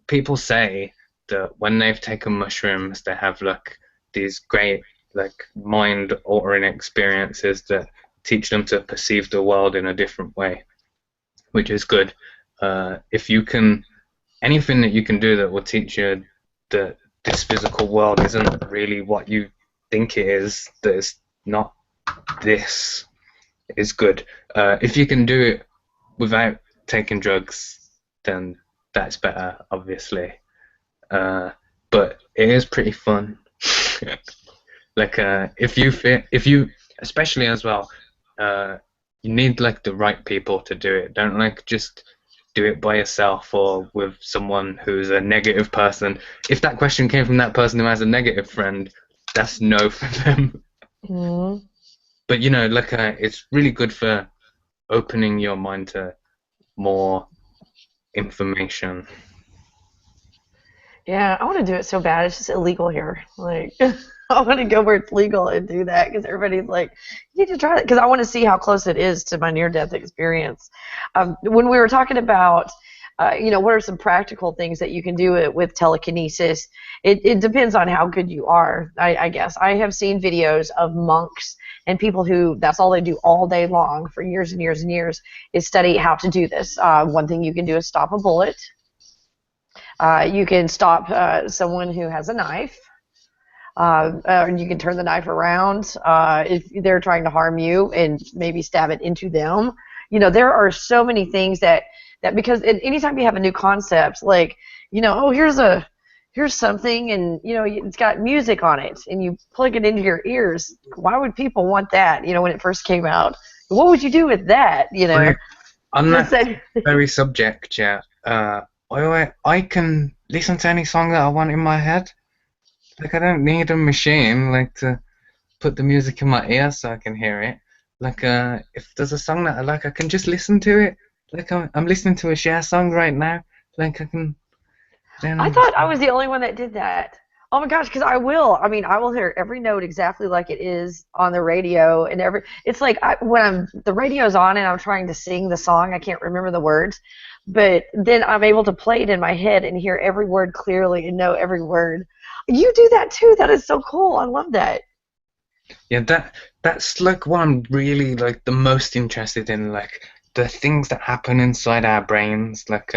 people say that when they've taken mushrooms, they have like these great like mind-altering experiences that teach them to perceive the world in a different way, which is good. If you can, anything that you can do that will teach you that this physical world isn't really what you think it is, that it's not this, is good. If you can do it without taking drugs, then that's better, obviously. Uh, but it is pretty fun. Like if you especially as well, uh, you need like the right people to do it. Don't like just do it by yourself or with someone who's a negative person. If that question came from that person who has a negative friend, that's no for them. Mhm. But like it's really good for opening your mind to more information. Yeah, I want to do it so bad. It's just illegal here. Like, I want to go where it's legal and do that because everybody's like, you need to try it because I want to see how close it is to my near-death experience. When we were talking about, what are some practical things that you can do it with telekinesis? It depends on how good you are, I guess. I have seen videos of monks and people who that's all they do all day long for years and years and years is study how to do this. One thing you can do is stop a bullet. You can stop someone who has a knife. You can turn the knife around if they're trying to harm you and maybe stab it into them. There are so many things that because anytime you have a new concept, like oh here's something and it's got music on it and you plug it into your ears. Why would people want that? When it first came out, what would you do with that? Right. On Just that say, very subject, yeah, I can listen to any song that I want in my head. Like I don't need a machine like to put the music in my ear so I can hear it. Like if there's a song that I like, I can just listen to it. Like I'm listening to a Cher song right now. Like I can I then. thought I was the only one that did that. Oh my gosh, because I will. I mean, I will hear every note exactly like it is on the radio, and every. It's like when the radio's on and I'm trying to sing the song, I can't remember the words, but then I'm able to play it in my head and hear every word clearly and know every word. You do that too. That is so cool. I love that. Yeah, that's like what I'm really like the most interested in, like the things that happen inside our brains. Like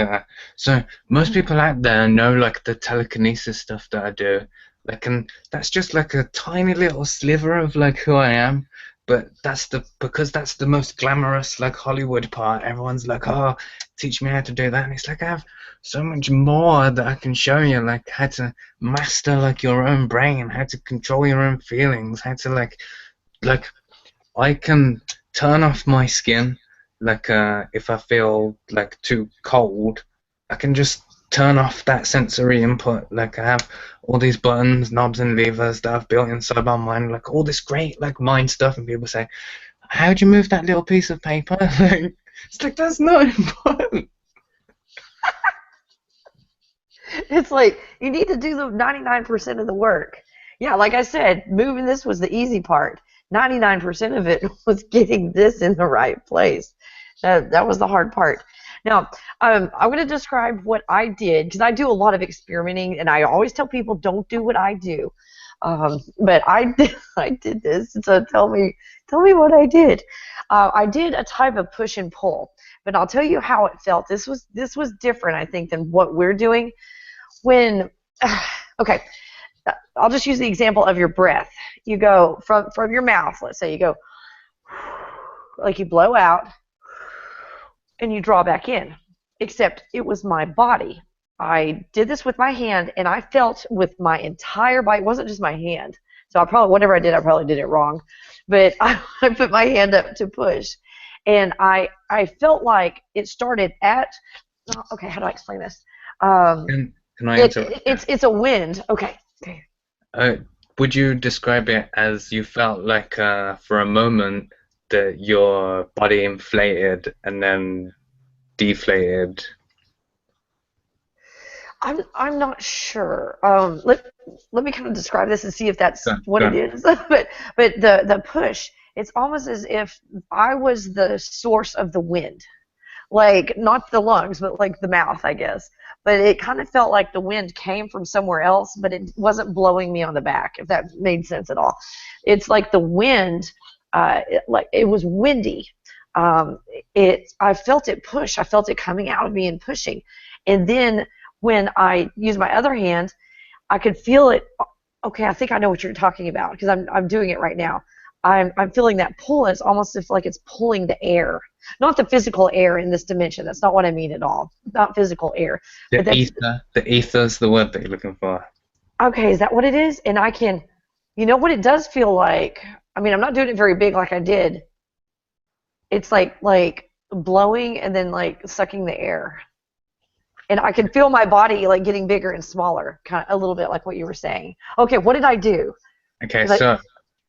so most people out there know like the telekinesis stuff that I do. Like and that's just like a tiny little sliver of like who I am. But that's the because that's the most glamorous like Hollywood part. Everyone's like, oh, teach me how to do that. And it's like I have so much more that I can show you, like how to master like your own brain, how to control your own feelings, how to like I can turn off my skin like if I feel like too cold, I can just turn off that sensory input. Like I have all these buttons, knobs and levers that I've built inside my mind, like all this great like mind stuff, and people say, how'd you move that little piece of paper? Like, it's like that's not important. It's like you need to do the 99% of the work. Yeah, like I said, moving this was the easy part. 99% of it was getting this in the right place. That was the hard part. Now, I'm going to describe what I did because I do a lot of experimenting, and I always tell people don't do what I do. But I did, I did this, so tell me what I did. I did a type of push and pull, but I'll tell you how it felt. This was different, I think, than what we're doing when okay, I'll just use the example of your breath. You go from your mouth, let's say you go like you blow out and you draw back in, except it was my body. I did this with my hand and I felt with my entire body. It wasn't just my hand, so I probably whatever I did, I probably did it wrong, but I put my hand up to push, and I felt like it started at okay, how do I explain this? um, Can I interrupt? it's a wind. Okay. Okay. Uh, would you describe it as you felt like for a moment that your body inflated and then deflated? I'm not sure. Let me kind of describe this and see if that's Go what go it on. is. But the push, it's almost as if I was the source of the wind. Like not the lungs, but like the mouth, I guess. But it kind of felt like the wind came from somewhere else, but it wasn't blowing me on the back, if that made sense at all. It's like the wind, like it was windy. Um, I felt it push. I felt it coming out of me and pushing. And then when I used my other hand, I could feel it. Okay, I think I know what you're talking about because I'm doing it right now. I'm feeling that pull. It's almost as if like it's pulling the air, not the physical air in this dimension. That's not what I mean at all. Not physical air, but that's The ether's the word that you're looking for. okay. Is that what it is? And I can, you know what it does feel like? I mean, I'm not doing it very big like I did. It's like blowing and then like sucking the air, and I can feel my body like getting bigger and smaller, kind of a little bit like what you were saying. Okay, what did I do? Okay, 'Cause I, so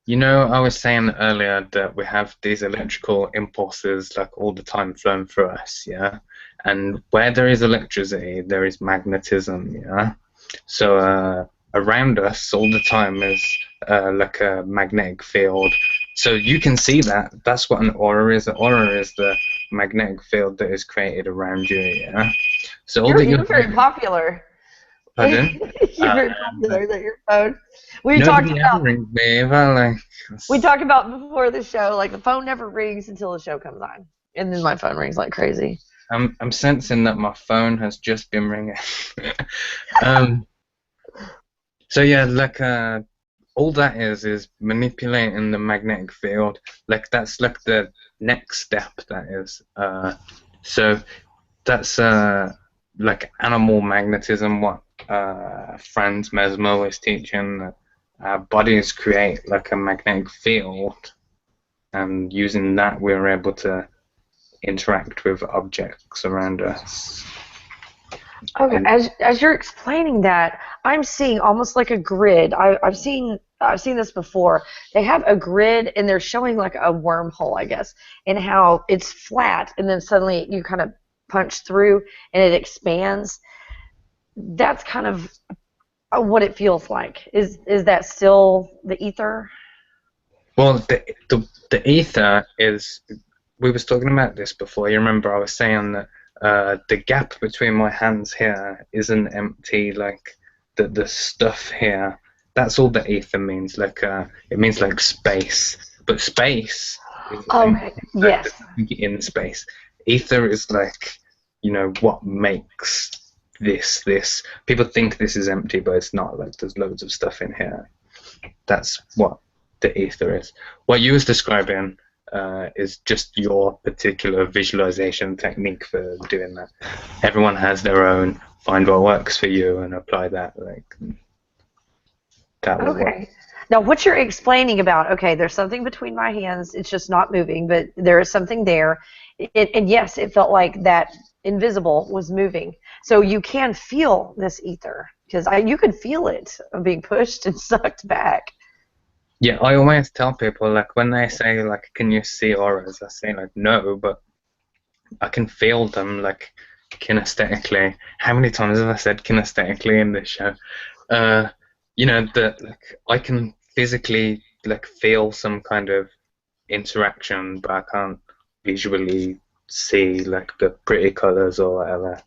you know I was saying earlier that we have these electrical impulses like all the time flowing through us, yeah? And where there is electricity, there is magnetism, yeah? So around us all the time is like a magnetic field. So you can see that. That's what an aura is. An aura is the magnetic field that is created around you, yeah? So all that you're you're very doing, popular. pardon? You're very popular with your phone. We talked Nobody ever about rings me either, like we talked about before the show, like the phone never rings until the show comes on, and then my phone rings like crazy. I'm sensing that my phone has just been ringing. um so yeah, like all that is manipulating the magnetic field. Like that's like the next step that is. So that's like animal magnetism, what Franz Mesmer was teaching, that our bodies create like a magnetic field, and using that we're able to interact with objects around us. Okay, And as you're explaining that, I'm seeing almost like a grid. I've seen. I've seen this before. They have a grid and they're showing like a wormhole, I guess, and how it's flat and then suddenly you kind of punch through and it expands. That's kind of what it feels like. Is that still the ether? Well, the ether is. We was talking about this before. You remember I was saying that the gap between my hands here isn't empty. Like the stuff here. That's all the ether means. Like it means like space. But space is Okay. like Yes. in space. Ether is like what makes this. People think this is empty, but it's not. Like there's loads of stuff in here. That's what the ether is. What you was describing is just your particular visualization technique for doing that. Everyone has their own. Find what works for you and apply that. Like that will work. Okay. Now, what you're explaining about, okay, there's something between my hands. It's just not moving, but there is something there. And yes, it felt like that invisible was moving. So you can feel this ether because you could feel it being pushed and sucked back. Yeah, I always tell people like when they say like, "Can you see auras?" I say like, "No," but I can feel them like kinesthetically. How many times have I said kinesthetically in this show? That like I can physically like feel some kind of interaction, but I can't visually see like the pretty colors or whatever.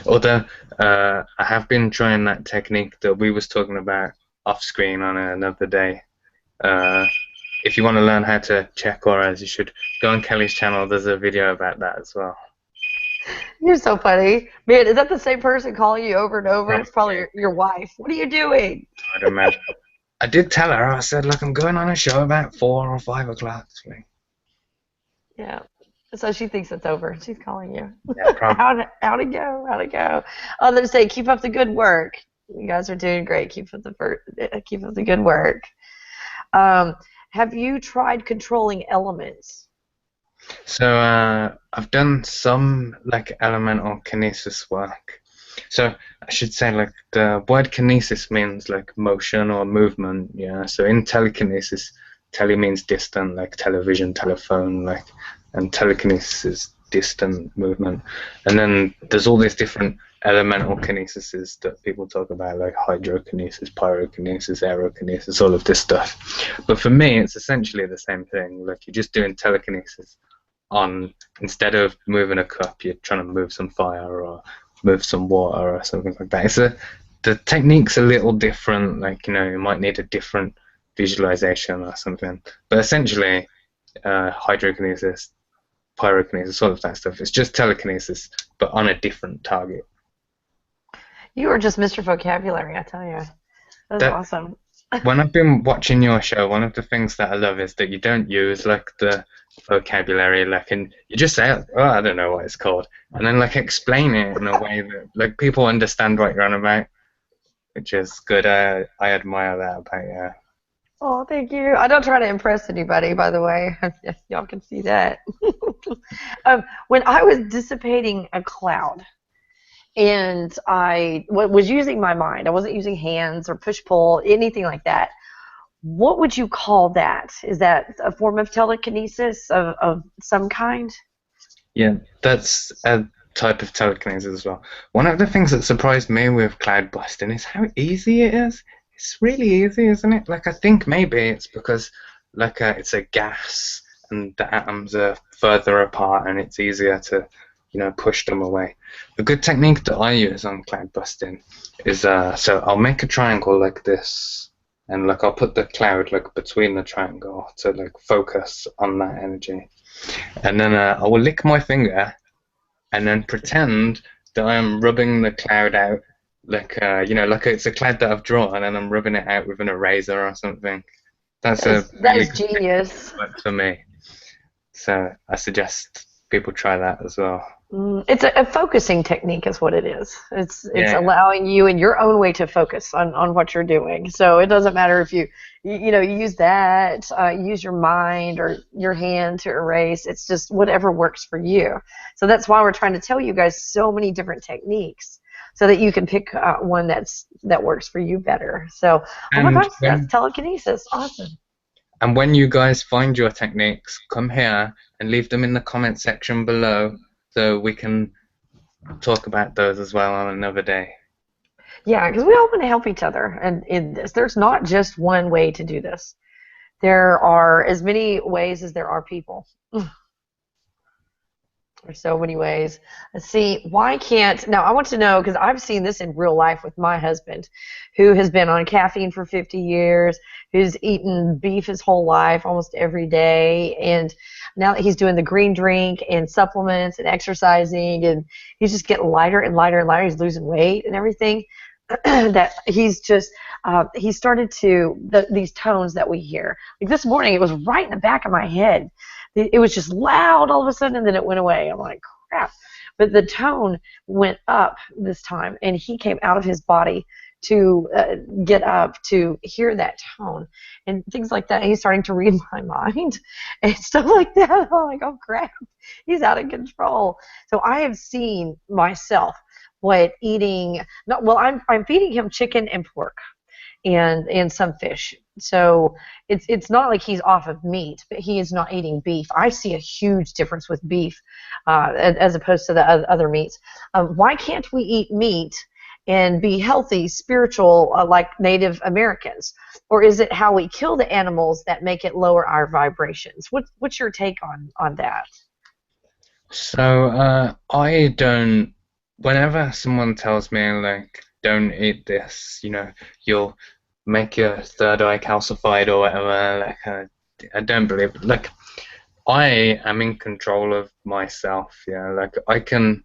Although I have been trying that technique that we was talking about off screen on another day. Uh, if you want to learn how to check auras, you should go on Kelly's channel. There's a video about that as well. You're so funny. Man, is that the same person calling you over and over? It's probably your wife. What are you doing? I'd imagine. I did tell her. I said, look, I'm going on a show about 4 or 5 o'clock. Yeah. So she thinks it's over. She's calling you. Yeah, probably. How'd it go? How'd it go? Others say, keep up the good work. You guys are doing great. Keep up the good work. Have you tried controlling elements? So I've done some like elemental kinesis work. So I should say like the word kinesis means like motion or movement. Yeah. So in telekinesis, tele means distant, like television, telephone, like, and telekinesis is distant movement. And then there's all these different elemental kinesises that people talk about, like hydrokinesis, pyrokinesis, aerokinesis, all of this stuff. But for me, it's essentially the same thing. Like you're just doing telekinesis on, instead of moving a cup, you're trying to move some fire or move some water or something like that. The technique's a little different. Like you might need a different visualization or something. But essentially, hydrokinesis, pyrokinesis, all of that stuff. It's just telekinesis, but on a different target. You are just Mr. Vocabulary, I tell you. That's awesome. When I've been watching your show, one of the things that I love is that you don't use like the vocabulary, like, and you just say, "Oh, I don't know what it's called," and then like explain it in a way that like people understand what you're on about, which is good. I admire that about you. Oh, thank you. I don't try to impress anybody, by the way. Y'all can see that. When I was dissipating a cloud, and I was using my mind, I wasn't using hands or push-pull, anything like that. What would you call that? Is that a form of telekinesis of some kind? Yeah, that's a type of telekinesis as well. One of the things that surprised me with cloud busting is how easy it is. It's really easy, isn't it? Like I think maybe it's because like it's a gas and the atoms are further apart and it's easier to push them away. The good technique that I use on cloud busting is so I'll make a triangle like this, and like I'll put the cloud like between the triangle to like focus on that energy, and then I will lick my finger, and then pretend that I am rubbing the cloud out, like like it's a cloud that I've drawn, and I'm rubbing it out with an eraser or something. That is genius. Work for me. So I suggest people try that as well. It's a focusing technique is what it is. It's allowing you in your own way to focus on what you're doing. So it doesn't matter if you use that, use your mind or your hand to erase. It's just whatever works for you. So that's why we're trying to tell you guys so many different techniques so that you can pick one that works for you better. So, oh my And gosh, that's telekinesis. Awesome. and when you guys find your techniques, come here and leave them in the comment section below so we can talk about those as well on another day. Yeah, because we all want to help each other. And in this, there's not just one way to do this. There are as many ways as there are people. There's so many ways. Let's see, why can't, now I want to know, because I've seen this in real life with my husband, who has been on caffeine for 50 years, who's eaten beef his whole life, almost every day, and now that he's doing the green drink and supplements and exercising, and he's just getting lighter and lighter and lighter, he's losing weight and everything, that he's just, he started to, these tones that we hear. Like this morning, it was right in the back of my head. It was just loud all of a sudden, and then it went away. I'm like, crap. But the tone went up this time, and he came out of his body to get up to hear that tone and things like that. He's starting to read my mind and stuff like that. I'm like, oh, crap. He's out of control. So I have seen myself what eating, not, well, I'm feeding him chicken and pork and some fish. So it's not like he's off of meat, but he is not eating beef. I see a huge difference with beef as opposed to the other meats. Why can't we eat meat and be healthy, spiritual, like Native Americans? Or is it how we kill the animals that make it lower our vibrations? What's your take on that? So I don't. Whenever someone tells me like, don't eat this, you'll make your third eye calcified or whatever. Like, I don't believe it. Like, I am in control of myself. Yeah, like I can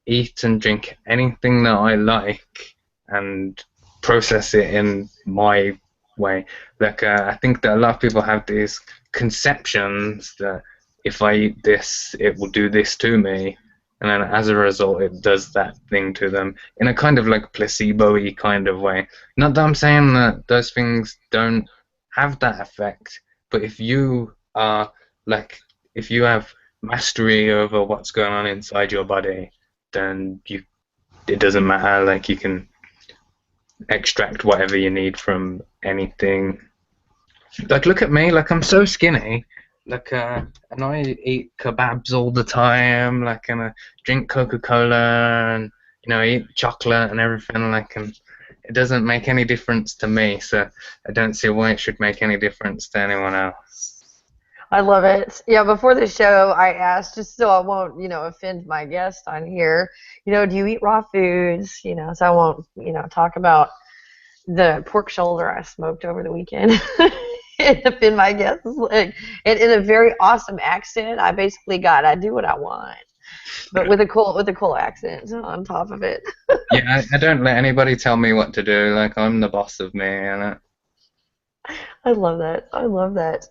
eat and drink anything that I like and process it in my way. Like, I think that a lot of people have these conceptions that if I eat this, it will do this to me. And then as a result, it does that thing to them in a kind of like placebo-y kind of way. Not that I'm saying that those things don't have that effect, but if you are like, if you have mastery over what's going on inside your body, then it doesn't matter. Like you can extract whatever you need from anything. Like look at me, like I'm so skinny. Like, and I eat kebabs all the time, like, and I drink Coca-Cola, and eat chocolate and everything, like, and it doesn't make any difference to me. So I don't see why it should make any difference to anyone else. I love it. Yeah, before the show, I asked, just so I won't, offend my guest on here, do you eat raw foods? So I won't, talk about the pork shoulder I smoked over the weekend. And offend my guest's leg. And in a very awesome accent, I basically got, I do what I want, but with a cool accent on top of it. Yeah, I don't let anybody tell me what to do. Like I'm the boss of me, and I love that. I love that.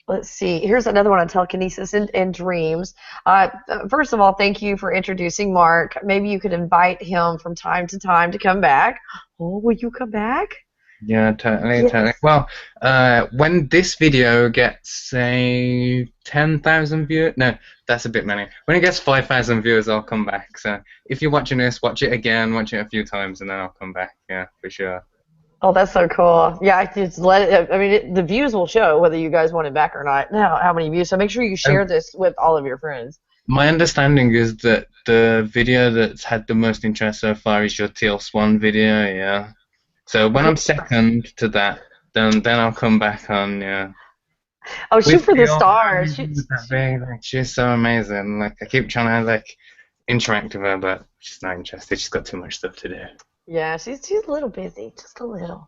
Let's see. Here's another one on telekinesis and dreams. First of all, thank you for introducing Mark. Maybe you could invite him from time to time to come back. Oh, will you come back? Yeah, totally, Yes. totally. Well, when this video gets, say, 10,000 views, no, that's a bit many. When it gets 5,000 views, I'll come back. So if you're watching this, watch it again, watch it a few times, and then I'll come back. Yeah, for sure. Oh, that's so cool. Yeah, I just let it, I mean, the views will show whether you guys want it back or not. Now, how many views? So make sure you share this with all of your friends. My understanding is that the video that's had the most interest so far is your Teal Swan video, yeah. So when I'm second to that, then I'll come back on, yeah. Oh, shoot With for the Teal, stars. like, she's so amazing. Like I keep trying to like interact with her, but she's not interested. She's got too much stuff to do. Yeah, she's a little busy, just a little.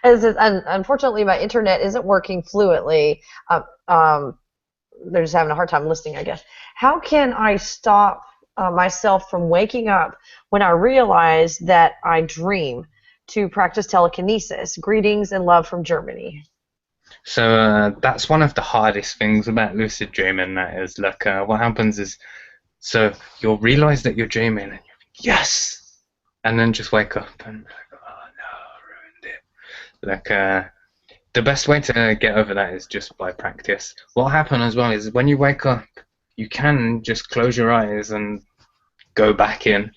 Unfortunately, my internet isn't working fluently. They're just having a hard time listening, I guess. How can I stop myself from waking up when I realize that I dream to practice telekinesis? Greetings and love from Germany. So that's one of the hardest things about lucid dreaming. That is, like, what happens is, so you'll realize that you're dreaming, and you think, yes, and then just wake up and like, oh no, I ruined it. Like, the best way to get over that is just by practice. What'll happen as well is when you wake up, you can just close your eyes and go back in.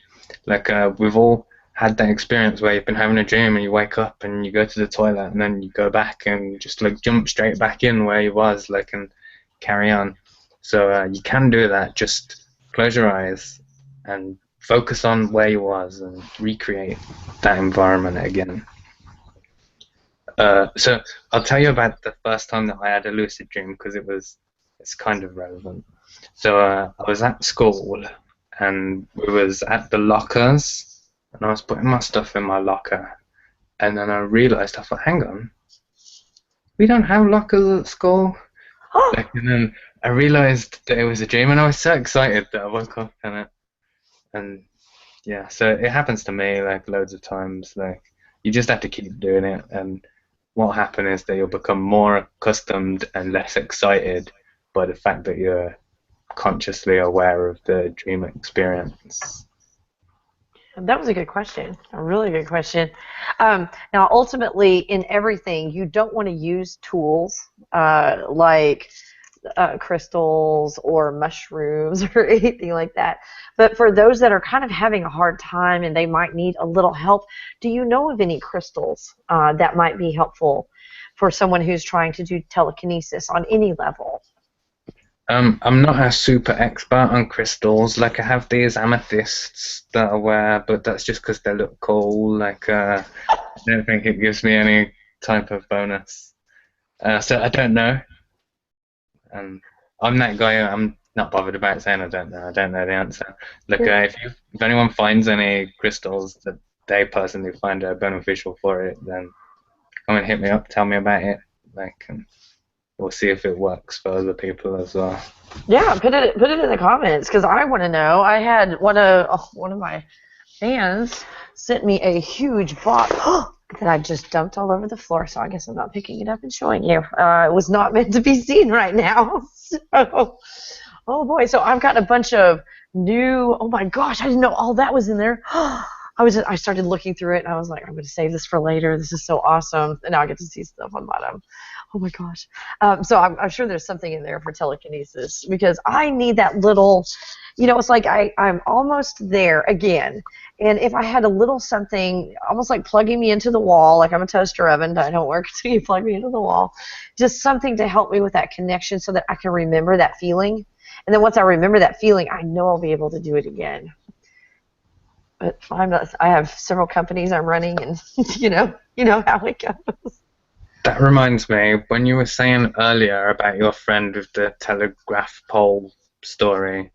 Like we've all had that experience where you've been having a dream and you wake up and you go to the toilet and then you go back and you just like jump straight back in where you was, like, and carry on. So you can do that. Just close your eyes and focus on where you was and recreate that environment again. So I'll tell you about the first time that I had a lucid dream because it's kind of relevant. So I was at school and we was at the lockers and I was putting my stuff in my locker and then I realized, I thought, hang on, we don't have lockers at school. Oh, Like, and then I realized that it was a dream and I was so excited that I woke up in it. And yeah, so it happens to me like loads of times. Like you just have to keep doing it, and what'll happen is that you'll become more accustomed and less excited by the fact that you're consciously aware of the dream experience. that was a good question. A really good question. Now, ultimately, in everything, you don't want to use tools like crystals or mushrooms or anything like that. But for those that are kind of having a hard time and they might need a little help, do you know of any crystals that might be helpful for someone who's trying to do telekinesis on any level? I'm not a super expert on crystals. Like I have these amethysts that I wear, but that's just because they look cool. Like I don't think it gives me any type of bonus. So I don't know. Um, I'm that guy. I'm not bothered about saying I don't know. I don't know the answer. Look, if anyone finds any crystals that they personally find are beneficial for it, then come and hit me up. Tell me about it. Like, and we'll see if it works for other people as well. Yeah, put it in the comments because I want to know. I had one of my fans sent me a huge box that I just dumped all over the floor. So I guess I'm not picking it up and showing you. It was not meant to be seen right now. So, oh boy. So I've got a bunch of new. Oh my gosh, I didn't know all that was in there. I started looking through it and I was like, I'm going to save this for later. This is so awesome. And now I get to see stuff on bottom. Oh my gosh. So I'm sure there's something in there for telekinesis because I need that little, it's like I'm almost there again. And if I had a little something, almost like plugging me into the wall, like I'm a toaster oven, I don't work until you plug me into the wall, just something to help me with that connection so that I can remember that feeling. And then once I remember that feeling, I know I'll be able to do it again. But I have several companies I'm running, and you know how it goes. That reminds me, when you were saying earlier about your friend with the telegraph pole story,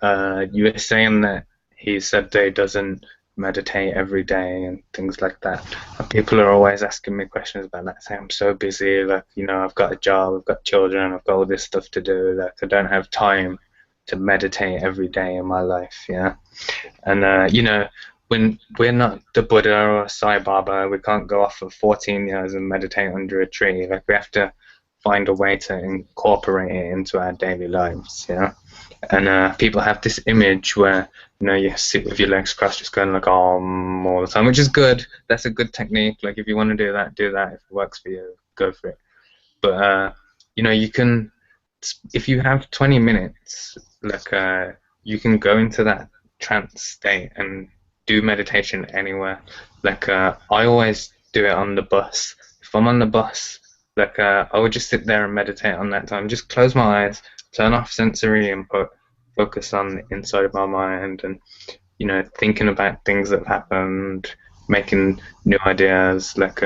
you were saying that he said that he doesn't meditate every day and things like that. And people are always asking me questions about that, saying I'm so busy, like, I've got a job, I've got children, I've got all this stuff to do, like I don't have time to meditate every day in my life, yeah. And when we're not the Buddha or Sai Baba, we can't go off for 14 years and meditate under a tree. Like we have to find a way to incorporate it into our daily lives, And people have this image where you sit with your legs crossed, just going like all the time, which is good. That's a good technique. Like if you want to do that, do that. If it works for you, go for it. But you can, if you have 20 minutes, like you can go into that trance state and do meditation anywhere. Like I always do it on the bus. If I'm on the bus, like I would just sit there and meditate on that time. Just close my eyes, turn off sensory input, focus on the inside of my mind, and thinking about things that have happened, making new ideas. Like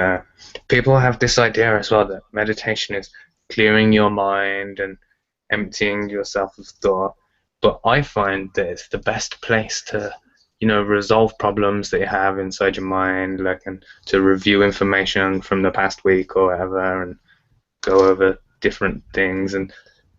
people have this idea as well that meditation is clearing your mind and emptying yourself of thought. But I find that it's the best place to, resolve problems that you have inside your mind, like, and to review information from the past week or whatever, and go over different things. And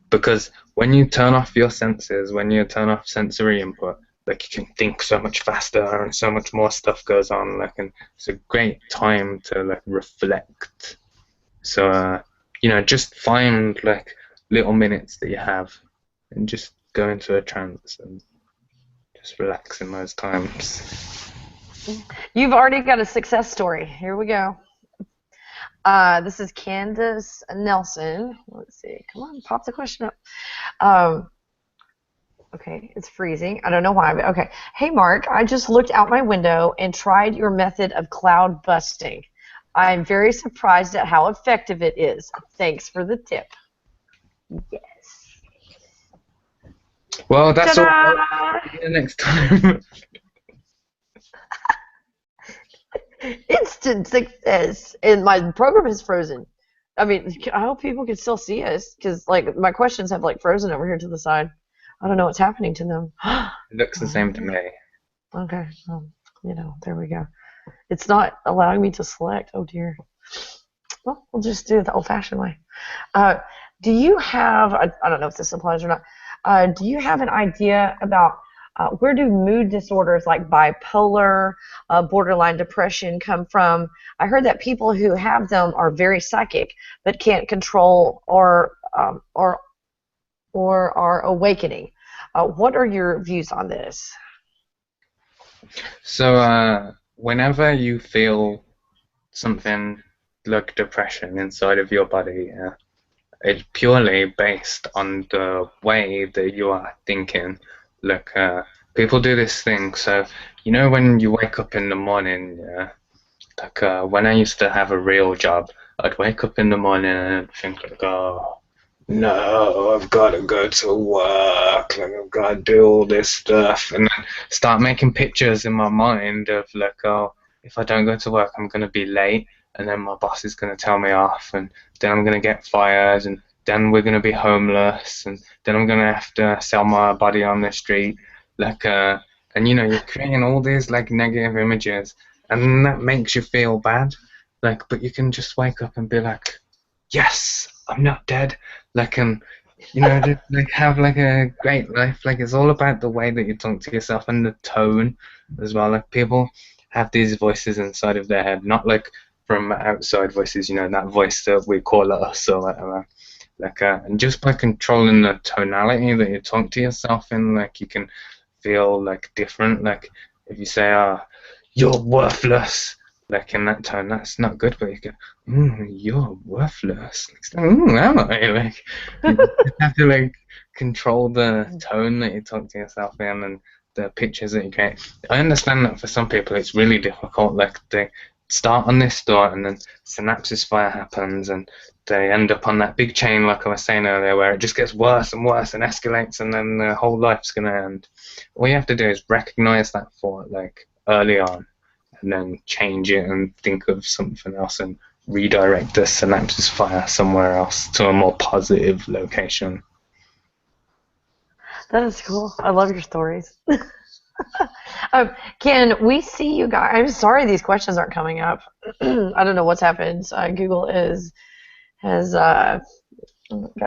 because when you turn off your senses, when you turn off sensory input, like you can think so much faster and so much more stuff goes on. Like, and it's a great time to like reflect. So, just find like little minutes that you have and just go into a trance and just relax in those times. You've already got a success story. Here we go. This is Candace Nelson. Let's see. Come on, pop the question up. Um, Okay, it's freezing. I don't know why, but okay. Hey, Mark, I just looked out my window and tried your method of cloud busting. I'm very surprised at how effective it is. Thanks for the tip. Yes. Well, that's all. Ta-da! See you next time. Instant success. And my program is frozen. I mean, I hope people can still see us because, like, my questions have like frozen over here to the side. I don't know what's happening to them. It looks the same to me. Okay, there we go. It's not allowing me to select. Oh dear. Well, we'll just do it the old-fashioned way. Uh, do you have, I don't know if this applies or not, do you have an idea about where do mood disorders like bipolar, borderline depression come from? I heard that people who have them are very psychic but can't control or are awakening. What are your views on this? So, whenever you feel something like depression inside of your body, it's purely based on the way that you are thinking. Like, people do this thing. So, you know, when you wake up in the morning, yeah, like when I used to have a real job, I'd wake up in the morning and think like, oh, no, I've got to go to work, like I've got to do all this stuff, and then start making pictures in my mind of like, oh, if I don't go to work, I'm gonna be late, and then my boss is gonna tell me off, and then I'm gonna get fired, and then we're gonna be homeless, and then I'm gonna have to sell my body on the street, like, and you know, you're creating all these like negative images, and that makes you feel bad, like, but you can just wake up and be like, yes, I'm not dead. Like, you know, just like have like a great life. Like, it's all about the way that you talk to yourself and the tone as well. Like, people have these voices inside of their head, not like from outside voices. You know, that voice that we call us or whatever. Like, and just by controlling the tonality that you talk to yourself in, like, you can feel like different. Like, if you say, you're worthless, like in that tone, that's not good, but you go, you're worthless. Am I? Like, you just have to like control the tone that you talk to yourself in and the pictures that you create. I understand that for some people it's really difficult. Like, they start on this thought and then synapses fire happens and they end up on that big chain, like I was saying earlier, where it just gets worse and worse and escalates, and then their whole life's gonna end. All you have to do is recognize that thought like early on, and then change it and think of something else and redirect the synapses fire somewhere else to a more positive location. That is cool. I love your stories. Can we see you guys? I'm sorry these questions aren't coming up. I don't know what's happened. Google has got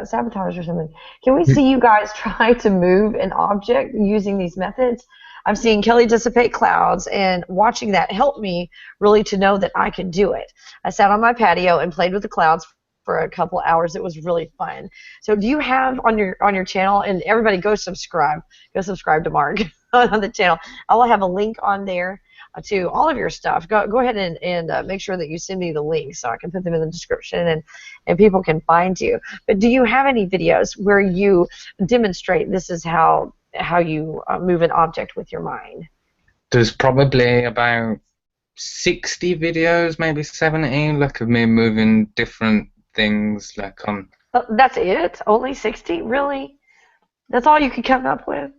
sabotaged or something. Can we see you guys try to move an object using these methods? I'm seeing Kelli dissipate clouds, and watching that helped me really to know that I can do it. I sat on my patio and played with the clouds for a couple hours. It was really fun. So do you have on your channel, and everybody go subscribe to Mark on the channel. I'll have a link on there to all of your stuff. Go ahead and make sure that you send me the links so I can put them in the description and people can find you. But do you have any videos where you demonstrate this is how you move an object with your mind? There's probably about 60 videos, maybe 70, like of me moving different things, like on. That's it? Only 60? Really? That's all you could come up with?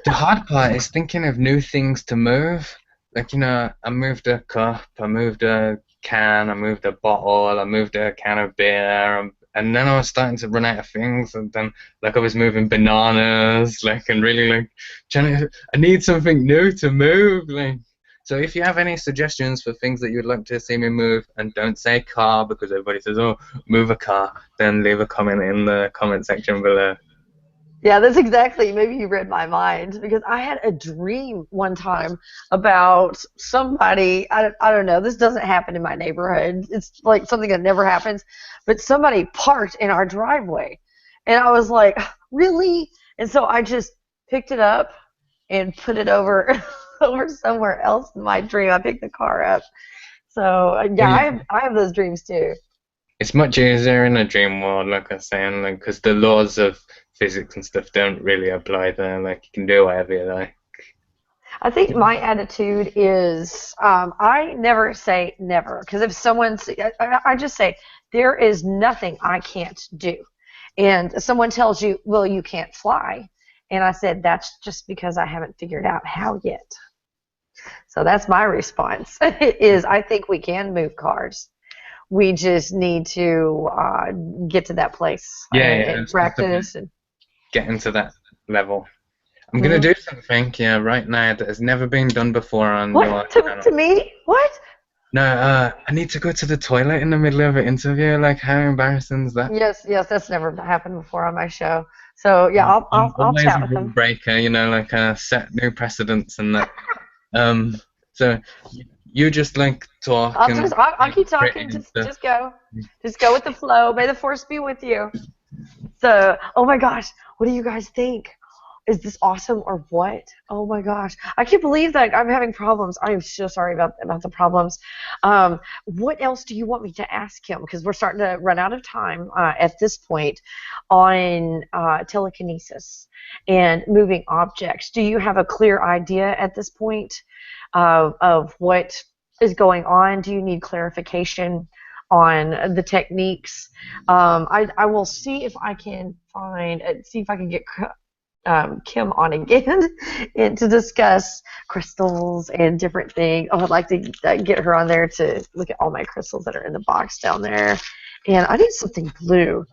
The hard part is thinking of new things to move. Like, you know, I moved a cup, I moved a can, I moved a bottle, I moved a can of beer, and then I was starting to run out of things, and then, like, I was moving bananas, like, and really, like, I need something new to move, like. So if you have any suggestions for things that you'd like to see me move, and don't say car, because everybody says, oh, move a car, then leave a comment in the comment section below. Yeah, that's exactly. Maybe you read my mind because I had a dream one time about somebody. I don't know. This doesn't happen in my neighborhood. It's like something that never happens. But somebody parked in our driveway, and I was like, really? And so I just picked it up and put it over over somewhere else in my dream. I picked the car up. So yeah, I have those dreams too. It's much easier in a dream world, like I was saying, like, because the laws of physics and stuff don't really apply there. Like you can do whatever you like. I think my attitude is I never say never because if someone's, I just say there is nothing I can't do. And someone tells you, well, you can't fly. And I said, that's just because I haven't figured out how yet. So that's my response is I think we can move cars. We just need to get to that place Yeah, yeah, and it's just about practice. And getting to that level. I'm gonna Mhm. do something, yeah, right now that has never been done before on What your to channel. me? What? No, I need to go to the toilet in the middle of an interview. Like, how embarrassing is that? Yes, yes, that's never happened before on my show. So yeah, I'm I'll always chat a with rule them. breaker, like set new precedents and that. Um, so you just like talk and I'll like keep pretty talking. and Just stuff. just go with the flow. May the force be with you. So, oh my gosh, what do you guys think? Is this awesome or what? Oh my gosh, I can't believe that I'm having problems. I am so sorry about the problems. What else do you want me to ask him? Because we're starting to run out of time at this point on telekinesis and moving objects. Do you have a clear idea at this point of what is going on? Do you need clarification on the techniques? I will see if I can see if I can get Kim on again and to discuss crystals and different things. Oh, I'd like to get her on there to look at all my crystals that are in the box down there. And I need something blue.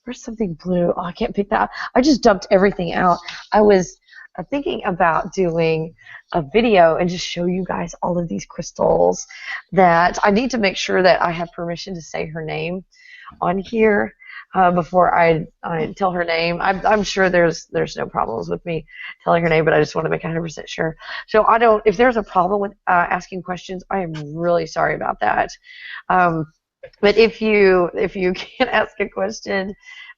Where's something blue? Oh, I can't pick that up. I just dumped everything out. I was thinking about doing a video and just show you guys all of these crystals that I need to make sure that I have permission to say her name on here before I tell her name. I'm sure there's no problems with me telling her name, but I just want to make 100% sure. So I don't. If there's a problem with asking questions, I am really sorry about that. Um, but if you can't ask a question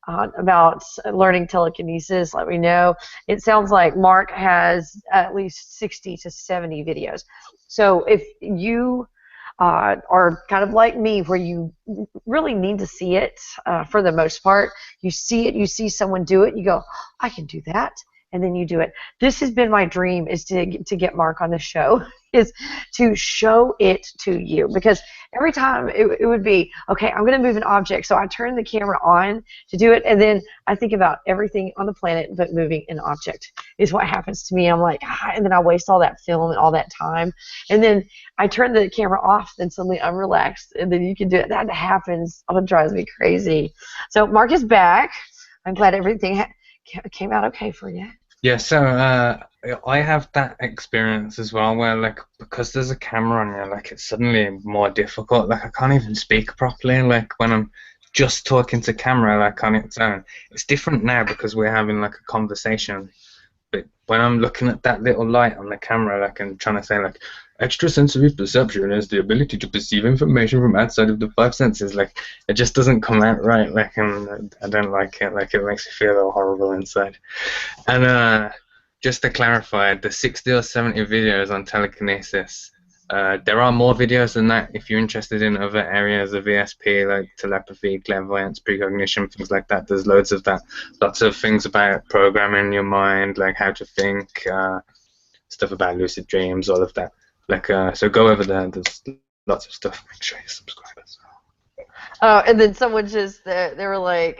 about learning telekinesis, let me know. It sounds like Mark has at least 60 to 70 videos. So if you are kind of like me, where you really need to see it for the most part. You see it, you see someone do it, you go, I can do that, and then you do it. This has been my dream is to get Mark on the show, is to show it to you because every time it would be okay. I'm going to move an object, so I turn the camera on to do it, and then I think about everything on the planet but moving an object is what happens to me. I'm like, and then I waste all that film and all that time, and then I turn the camera off, then suddenly I'm relaxed, and then you can do it. That happens. Oh, it drives me crazy. So Mark is back. I'm glad everything came out okay for you. Yeah, so I have that experience as well, where like because there's a camera on you, like it's suddenly more difficult. Like I can't even speak properly. Like when I'm just talking to camera, like on its own, it's different now because we're having like a conversation. But when I'm looking at that little light on the camera, like I'm trying to say like extrasensory perception is the ability to perceive information from outside of the five senses. Like it just doesn't come out right. Like and I don't like it. Like it makes me feel all horrible inside. And just to clarify, the 60 or 70 videos on telekinesis, there are more videos than that if you're interested in other areas of ESP like telepathy, clairvoyance, precognition, things like that. There's loads of that. Lots of things about programming your mind, like how to think, stuff about lucid dreams, all of that. Like, so go over there. There's lots of stuff. Make sure you subscribe as well. And then someone just they were like,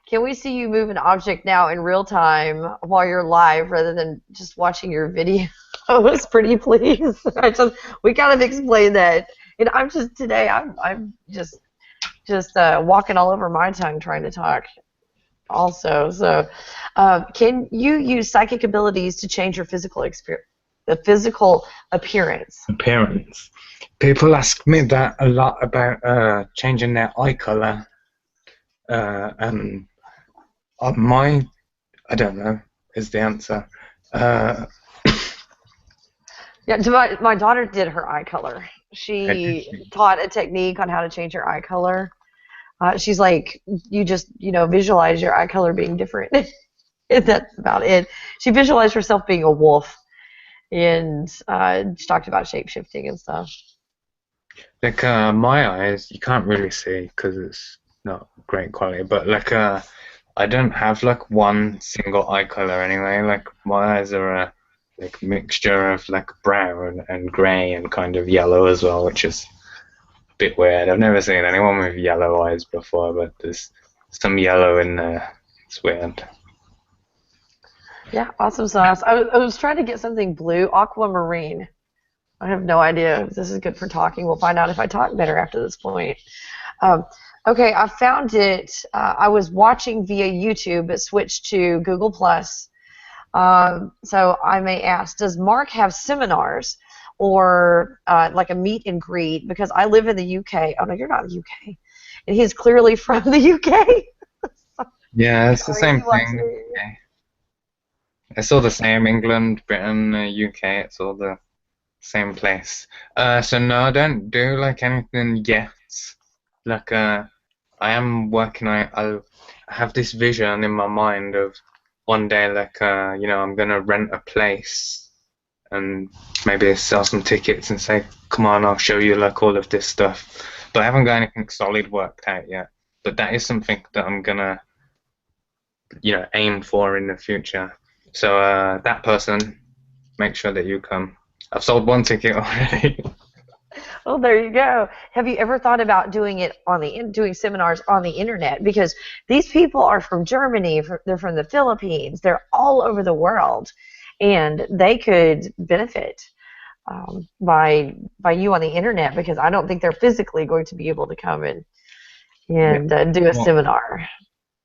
"Can we see you move an object now in real time while you're live, rather than just watching your video?" I was pretty pleased. We kind of explained that, and I'm just today I'm just walking all over my tongue trying to talk. Also, so can you use psychic abilities to change your physical experience, the physical appearance? Appearance. People ask me that a lot about changing their eye color, and my I don't know is the answer. Uh, Yeah, my daughter did her eye color. She taught a technique on how to change her eye color. She's like, you just, visualize your eye color being different. And that's about it. She visualized herself being a wolf, and she talked about shape shifting and stuff. like my eyes, you can't really see because it's not great quality. But like I don't have like one single eye color anyway. Like my eyes are a like mixture of like brown and grey and kind of yellow as well, which is a bit weird. I've never seen anyone with yellow eyes before, but there's some yellow in there. It's weird. Yeah, awesome sauce. I was trying to get something blue, aquamarine. I have no idea if this is good for talking. We'll find out if I talk better after this point. Um, okay, I found it. I was watching via YouTube, but switched to Google Plus. So I may ask, does Mark have seminars or like a meet and greet? Because I live in the UK. Oh no, you're not in the UK, and he's clearly from the UK. Yeah, it's the Sorry, same he wants thing. to. Okay. It's all the same. England, Britain, UK. It's all the same place. So no, I don't do like anything yet. Like I am working. I have this vision in my mind of one day, like I'm gonna rent a place and maybe sell some tickets and say, come on, I'll show you like all of this stuff. But I haven't got anything solid worked out yet. But that is something that I'm gonna, aim for in the future. So that person, make sure that you come. I've sold one ticket already. Oh, there you go. Have you ever thought about doing seminars on the internet? Because these people are from Germany, they're from the Philippines, they're all over the world, and they could benefit by you on the internet because I don't think they're physically going to be able to come Yeah. and do a Well, seminar.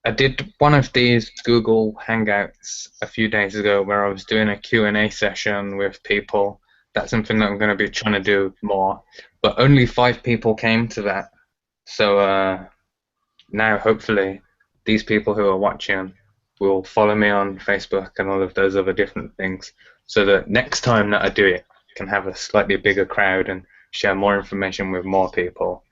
I did one of these Google Hangouts a few days ago where I was doing a Q&A session with people. That's something that I'm going to be trying to do more. But only 5 people came to that. So now, hopefully, these people who are watching will follow me on Facebook and all of those other different things so that next time that I do it, I can have a slightly bigger crowd and share more information with more people.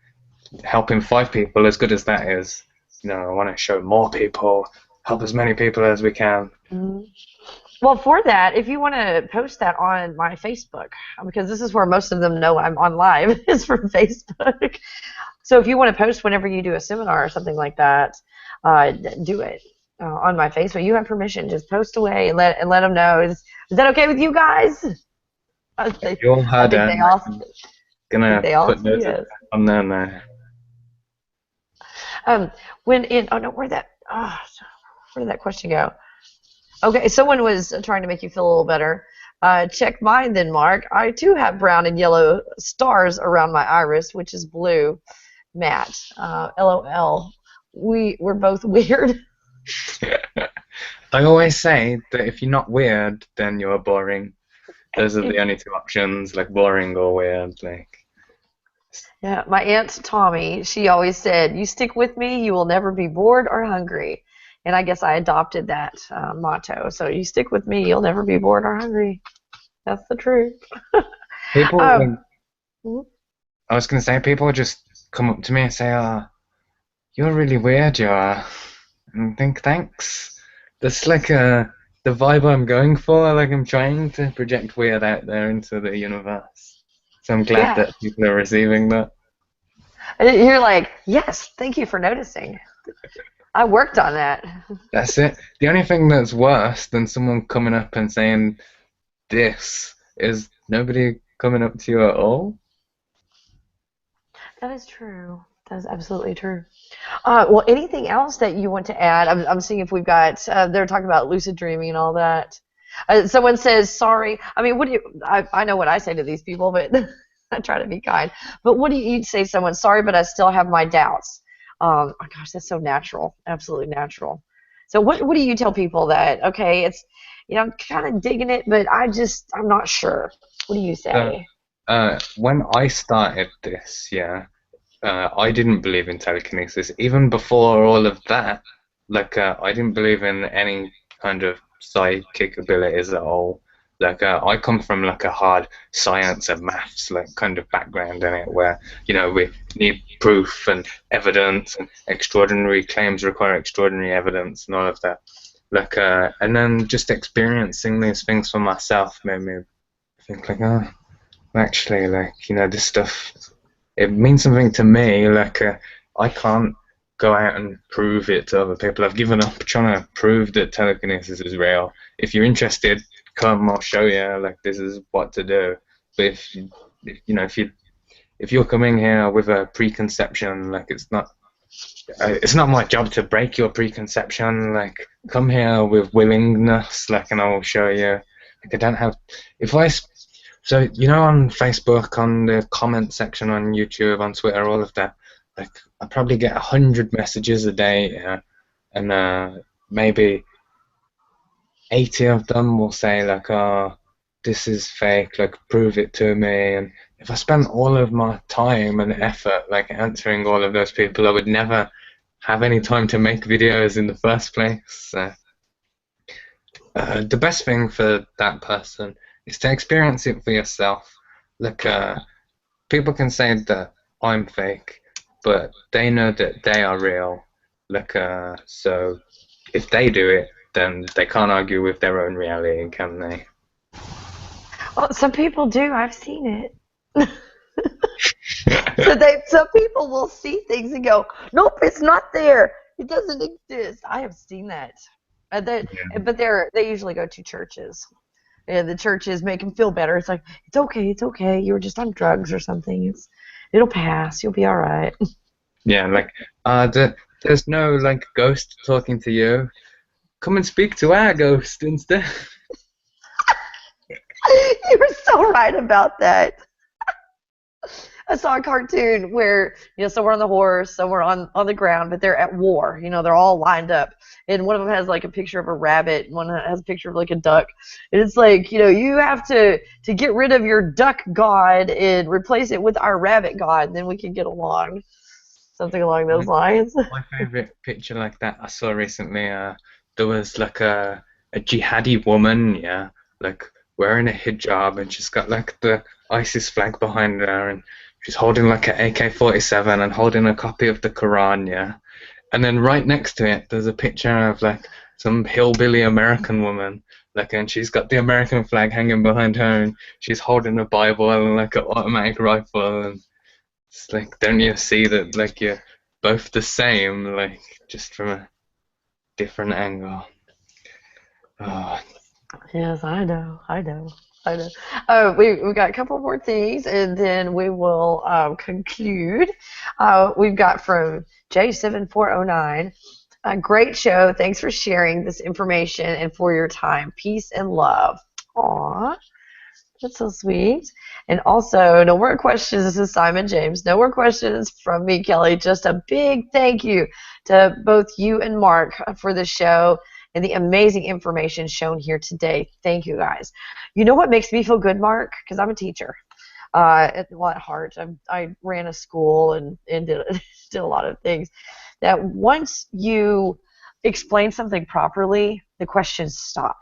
Helping 5 people, as good as that is, I want to show more people, help as many people as we can. Mhm. Well, for that, if you want to post that on my Facebook, because this is where most of them know I'm on live, is from Facebook. So if you want to post whenever you do a seminar or something like that, do it on my Facebook. You have permission. Just post away and let them know. Is that okay with you guys? I think, You all I had think they all think gonna they all put say those yes. on there now. Um, when in oh no, where did that question go? Okay, someone was trying to make you feel a little better. Check mine then, Mark. I too have brown and yellow stars around my iris, which is blue. Matt, LOL. We're both weird. I always say that if you're not weird, then you're boring. Those are the only two options, like boring or weird. Like, Yeah, my aunt Tommy, she always said, "You stick with me, you will never be bored or hungry." And I guess I adopted that motto. So you stick with me, you'll never be bored or hungry. That's the truth. people, Um, like, I was gonna say, people just come up to me and say, "Oh, you're really weird, you are," and I think, thanks. That's like the vibe I'm going for. Like I'm trying to project weird out there into the universe. So I'm glad yeah, that people are receiving that. you're like, yes, thank you for noticing. I worked on that. That's it. The only thing that's worse than someone coming up and saying this is nobody coming up to you at all. That is true. That is absolutely true. Well, anything else that you want to add? I'm seeing if we've got. They're talking about lucid dreaming and all that. Someone says sorry. I mean, what do you? I know what I say to these people, but I try to be kind. But what do you say? To someone sorry, but I still have my doubts. Oh gosh, that's so natural. Absolutely natural. So what do you tell people that? Okay, it's I'm kind of digging it, but I'm not sure. What do you So, say? when I started this, yeah, I didn't believe in telekinesis. Even before all of that, like I didn't believe in any kind of psychic abilities at all. Like I come from like a hard science and maths like kind of background in it, where we need proof and evidence, and extraordinary claims require extraordinary evidence and all of that. Like and then just experiencing these things for myself made me think like, oh, actually, like this stuff, it means something to me. Like I can't go out and prove it to other people. I've given up trying to prove that telekinesis is real. If you're interested, come, I'll show you. Like, this is what to do. But you know, if you're coming here with a preconception, like, it's not my job to break your preconception. Like, come here with willingness, like, and I'll show you. Like, I don't have. If I so you know, on Facebook, on the comment section, on YouTube, on Twitter, all of that. Like, I probably get 100 messages a day, yeah, and maybe 80 of them will say like, "Oh, this is fake. Like, prove it to me." And if I spent all of my time and effort like answering all of those people, I would never have any time to make videos in the first place. So, the best thing for that person is to experience it for yourself. Like, people can say that I'm fake, but they know that they are real. Like, so if they do it, then they can't argue with their own reality, can they? Well, some people do. I've seen it. Some people will see things and go, "Nope, it's not there. It doesn't exist." I have seen that. But they usually go to churches. And the churches make them feel better. It's like, it's okay, it's okay. You were just on drugs or something. It'll pass. You'll be all right. Yeah, like, there's no like ghost talking to you. Come and speak to our ghost instead. You were so right about that. I saw a cartoon where, some are on the horse, some are on the ground, but they're at war. They're all lined up. And one of them has like a picture of a rabbit, and one has a picture of like a duck. And it's like, you have to get rid of your duck god and replace it with our rabbit god, and then we can get along. Something along those lines. My favorite picture like that I saw recently, there was like a jihadi woman, yeah, like wearing a hijab, and she's got like the ISIS flag behind her, and she's holding like an AK-47 and holding a copy of the Quran, yeah. And then right next to it, there's a picture of like some hillbilly American woman, like, and she's got the American flag hanging behind her, and she's holding a Bible and like an automatic rifle, and it's like, don't you see that like you're both the same, like just from a different angle? Oh, Yes, I know. I know. I know. We've got a couple more things, and then we will conclude. We've got from J7409. A great show. Thanks for sharing this information and for your time. Peace and love. Aw, that's so sweet. And also, no more questions. This is Simon James. No more questions from me, Kelly. Just a big thank you to both you and Mark for the show and the amazing information shown here today. Thank you, guys. You know what makes me feel good, Mark? Because I'm a teacher. At heart, I ran a school and did a lot of things. That once you explain something properly, the questions stop.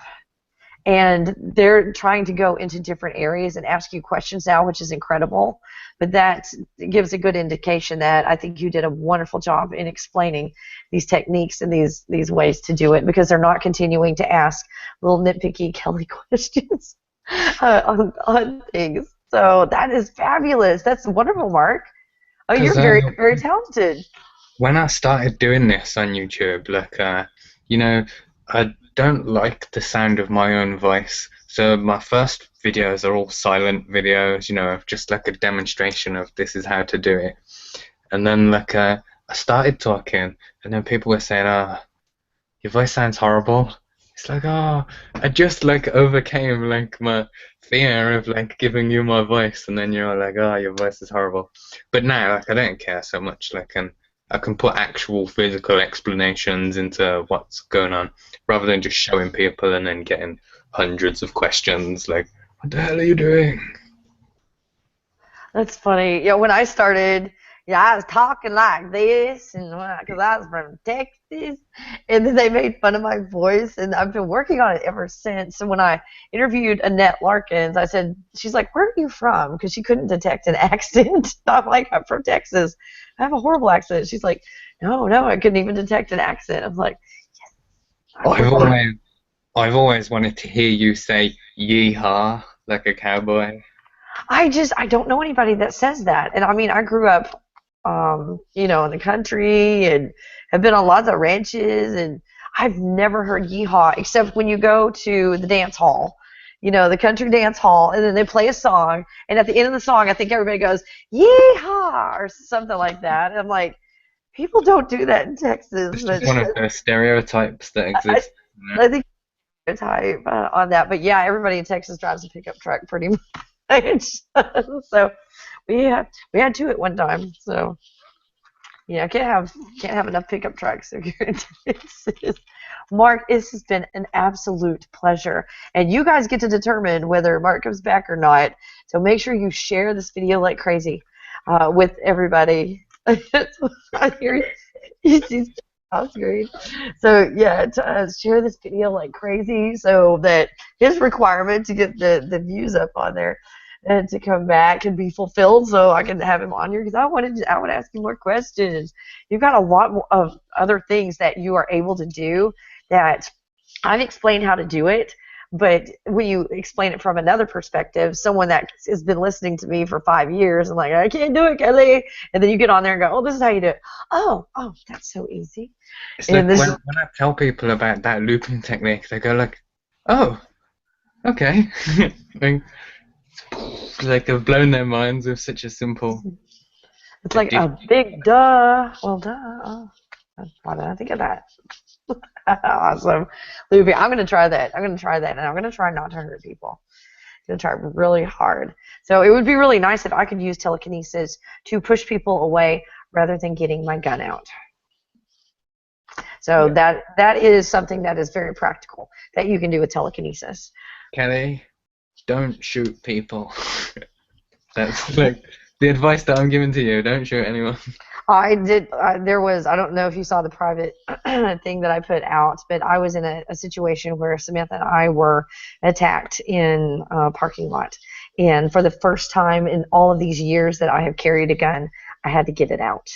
And they're trying to go into different areas and ask you questions now, which is incredible. But that gives a good indication that I think you did a wonderful job in explaining these techniques and these ways to do it, because they're not continuing to ask little nitpicky Kelly questions on things. So that is fabulous. That's wonderful, Mark. Oh, you're 'cause very, very talented. when I started doing this on YouTube, like, you know, I don't like the sound of my own voice. So my first videos are all silent videos, of just like a demonstration of this is how to do it. And then like I started talking, and then people were saying, "Oh, your voice sounds horrible." It's like, oh, I just like overcame like my fear of like giving you my voice, and then you're like, oh, your voice is horrible. But now, like, I don't care so much. Like, I can put actual physical explanations into what's going on, rather than just showing people and then getting hundreds of questions like, what the hell are you doing? That's funny. When I started, I was talking like this, and because I was from Texas, and then they made fun of my voice, and I've been working on it ever since. And when I interviewed Annette Larkins, I said, she's like, "Where are you from?" Because she couldn't detect an accent. I'm like, "I'm from Texas. I have a horrible accent." She's like, "No, no, I couldn't even detect an accent." I'm like, "Yes." I've always wanted to hear you say yeehaw like a cowboy. I don't know anybody that says that. And I mean, I grew up you know, in the country and have been on lots of ranches, and I've never heard yeehaw except when you go to the dance hall, you know, the country dance hall, and then they play a song, and at the end of the song, I think everybody goes yeehaw or something like that. And I'm like, people don't do that in Texas, It's but just one of the stereotypes that I, exist. You know? I think it's type on that. But yeah, everybody in Texas drives a pickup truck pretty much. So we had two at one time. So yeah, can't have enough pickup trucks if you're in Texas. Mark, this has been an absolute pleasure, and you guys get to determine whether Mark comes back or not. So make sure you share this video like crazy with everybody. I hear you. That's great. So yeah, share this video like crazy so that his requirement to get the views up on there and to come back can be fulfilled, so I can have him on here because I want to ask you more questions. You've got a lot more of other things that you are able to do that I've explained how to do it, but when you explain it from another perspective, someone that has been listening to me for 5 years and like, I can't do it, Kelly, and then you get on there and go, oh, this is how you do it. Oh, that's so easy. It's And like this when I tell people about that looping technique, they go like, "Oh, okay." Like, like they've blown their minds with such a simple it's like a addition. big duh. Well, duh. Oh, why did I think of that? Awesome, looping. I'm gonna try that. I'm gonna try that, and I'm gonna try not to hurt people. I'm gonna try really hard. So it would be really nice if I could use telekinesis to push people away rather than getting my gun out. So Yeah. that is something that is very practical that you can do with telekinesis. Kelly, don't shoot people. That's like the advice that I'm giving to you. Don't shoot anyone. I did. There was. I don't know if you saw the private thing that I put out, but I was in a situation where Samantha and I were attacked in a parking lot, and for the first time in all of these years that I have carried a gun, I had to get it out.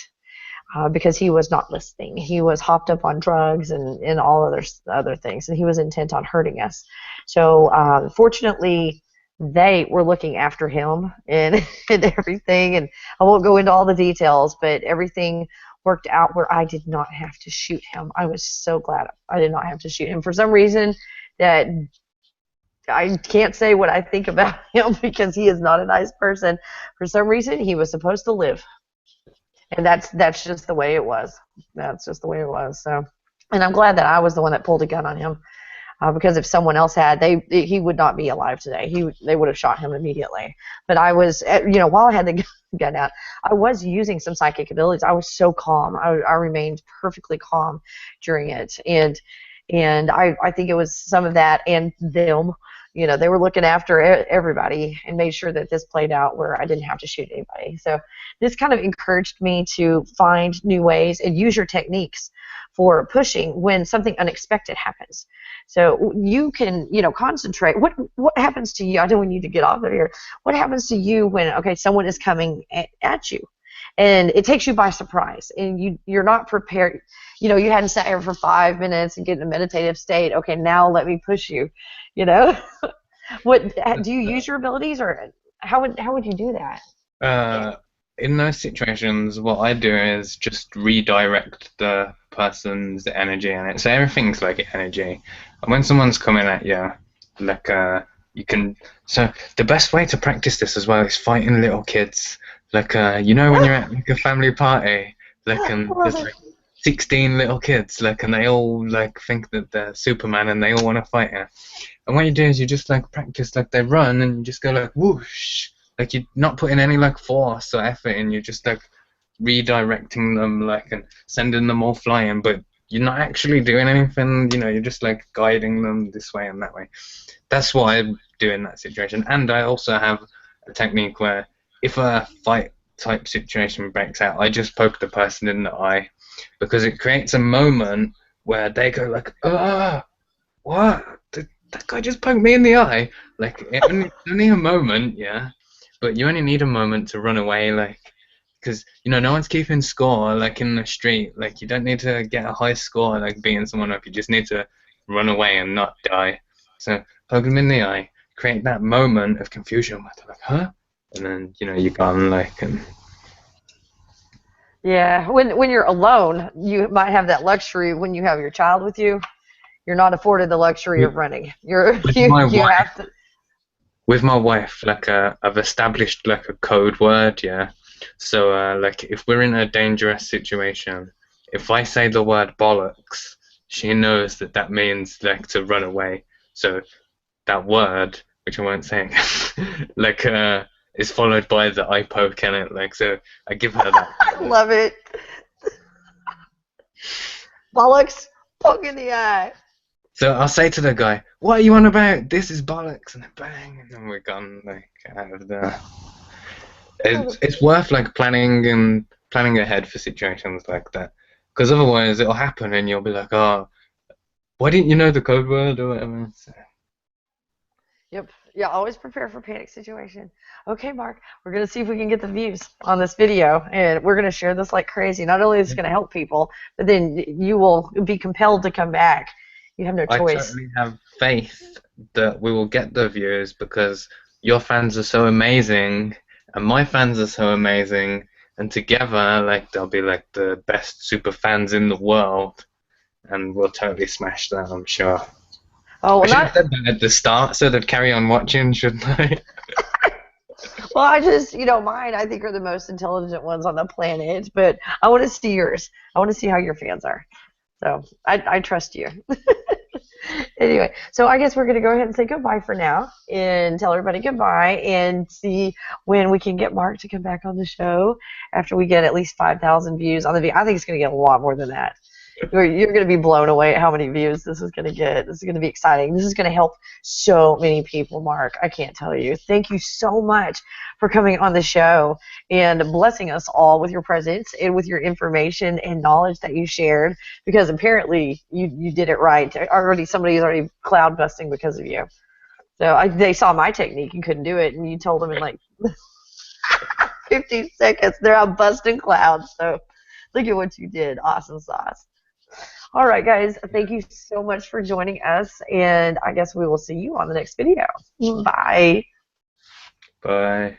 Because he was not listening. He was hopped up on drugs and all other things, and he was intent on hurting us. So fortunately, they were looking after him and, and everything. And I won't go into all the details, but everything worked out where I did not have to shoot him. I was so glad I did not have to shoot him. For some reason, that I can't say what I think about him because he is not a nice person. For some reason, he was supposed to live. And that's just the way it was. That's just the way it was. So, and I'm glad that I was the one that pulled a gun on him, because if someone else had, he would not be alive today. They would have shot him immediately. But I was, while I had the gun out, I was using some psychic abilities. I was so calm. I remained perfectly calm during it, and I think it was some of that and them. They were looking after everybody and made sure that this played out where I didn't have to shoot anybody. So this kind of encouraged me to find new ways and use your techniques for pushing when something unexpected happens. So you can, concentrate. What happens to you? I don't want you to get off of here. What happens to you when, okay, someone is coming at you? And it takes you by surprise, and you're not prepared. You hadn't sat here for 5 minutes and get in a meditative state. Okay, now let me push you. You know, what do you use your abilities, or how would you do that? Uh, in those situations, what I do is just redirect the person's energy in it. So everything's like energy. And when someone's coming at you, like you can. So the best way to practice this as well is fighting little kids. Like when you're at like a family party, like I and love there's it. like 16 little kids, like and they all like think that they're Superman and they all want to fight you. And what you do is you just like practice like they run and you just go like whoosh. Like you're not putting any like force or effort in, you're just like redirecting them like and sending them all flying, but you're not actually doing anything, you're just like guiding them this way and that way. That's what I do in that situation. And I also have a technique where if a fight type situation breaks out, I just poke the person in the eye because it creates a moment where they go like, what? That guy just poked me in the eye. Like, only a moment, yeah. But you only need a moment to run away, like, because, no one's keeping score, like, in the street. Like, you don't need to get a high score, like, beating someone up. You just need to run away and not die. So, poke them in the eye, create that moment of confusion where they're like, huh? And then, you're gone, like, and... Yeah, when you're alone, you might have that luxury. When you have your child with you, you're not afforded the luxury With, of running. You're with you my you wife, have to. with my wife, like I've established like a code word, yeah. So like if we're in a dangerous situation, if I say the word bollocks, she knows that that means like to run away. So that word, which I won't say again, like is followed by the I poke in it, like so I give her that I word. love it. Bollocks, poke in the eye. So I'll say to the guy, "What are you on about? This is bollocks!" And then bang, and then we're gone like out of there. It's worth like planning ahead for situations like that, because otherwise it'll happen and you'll be like, "Oh, why didn't you know the code word or whatever?" So, Yep. Yeah, always prepare for panic situation. Okay, Mark, we're gonna see if we can get the views on this video, and we're gonna share this like crazy. Not only is it gonna help people, but then you will be compelled to come back. You have no I choice. totally have faith that we will get the views because your fans are so amazing and my fans are so amazing, and together, like, they'll be like the best super fans in the world, and we'll totally smash that, I'm sure. Oh, I well, should have not. said that at the start so they'd carry on watching, shouldn't I? Well, I just, mine I think are the most intelligent ones on the planet, but I want to see yours. I want to see how your fans are. So I trust you. Anyway, so I guess we're going to go ahead and say goodbye for now and tell everybody goodbye and see when we can get Mark to come back on the show after we get at least 5,000 views on the video. I think it's going to get a lot more than that. You're going to be blown away at how many views this is going to get. This is going to be exciting. This is going to help so many people, Mark. I can't tell you. Thank you so much for coming on the show and blessing us all with your presence and with your information and knowledge that you shared, because apparently you did it right. Already somebody's already cloud busting because of you. So they saw my technique and couldn't do it, and you told them in like 50 seconds they're out busting clouds. So look at what you did. Awesome sauce. All right, guys, thank you so much for joining us, and I guess we will see you on the next video. Bye. Bye.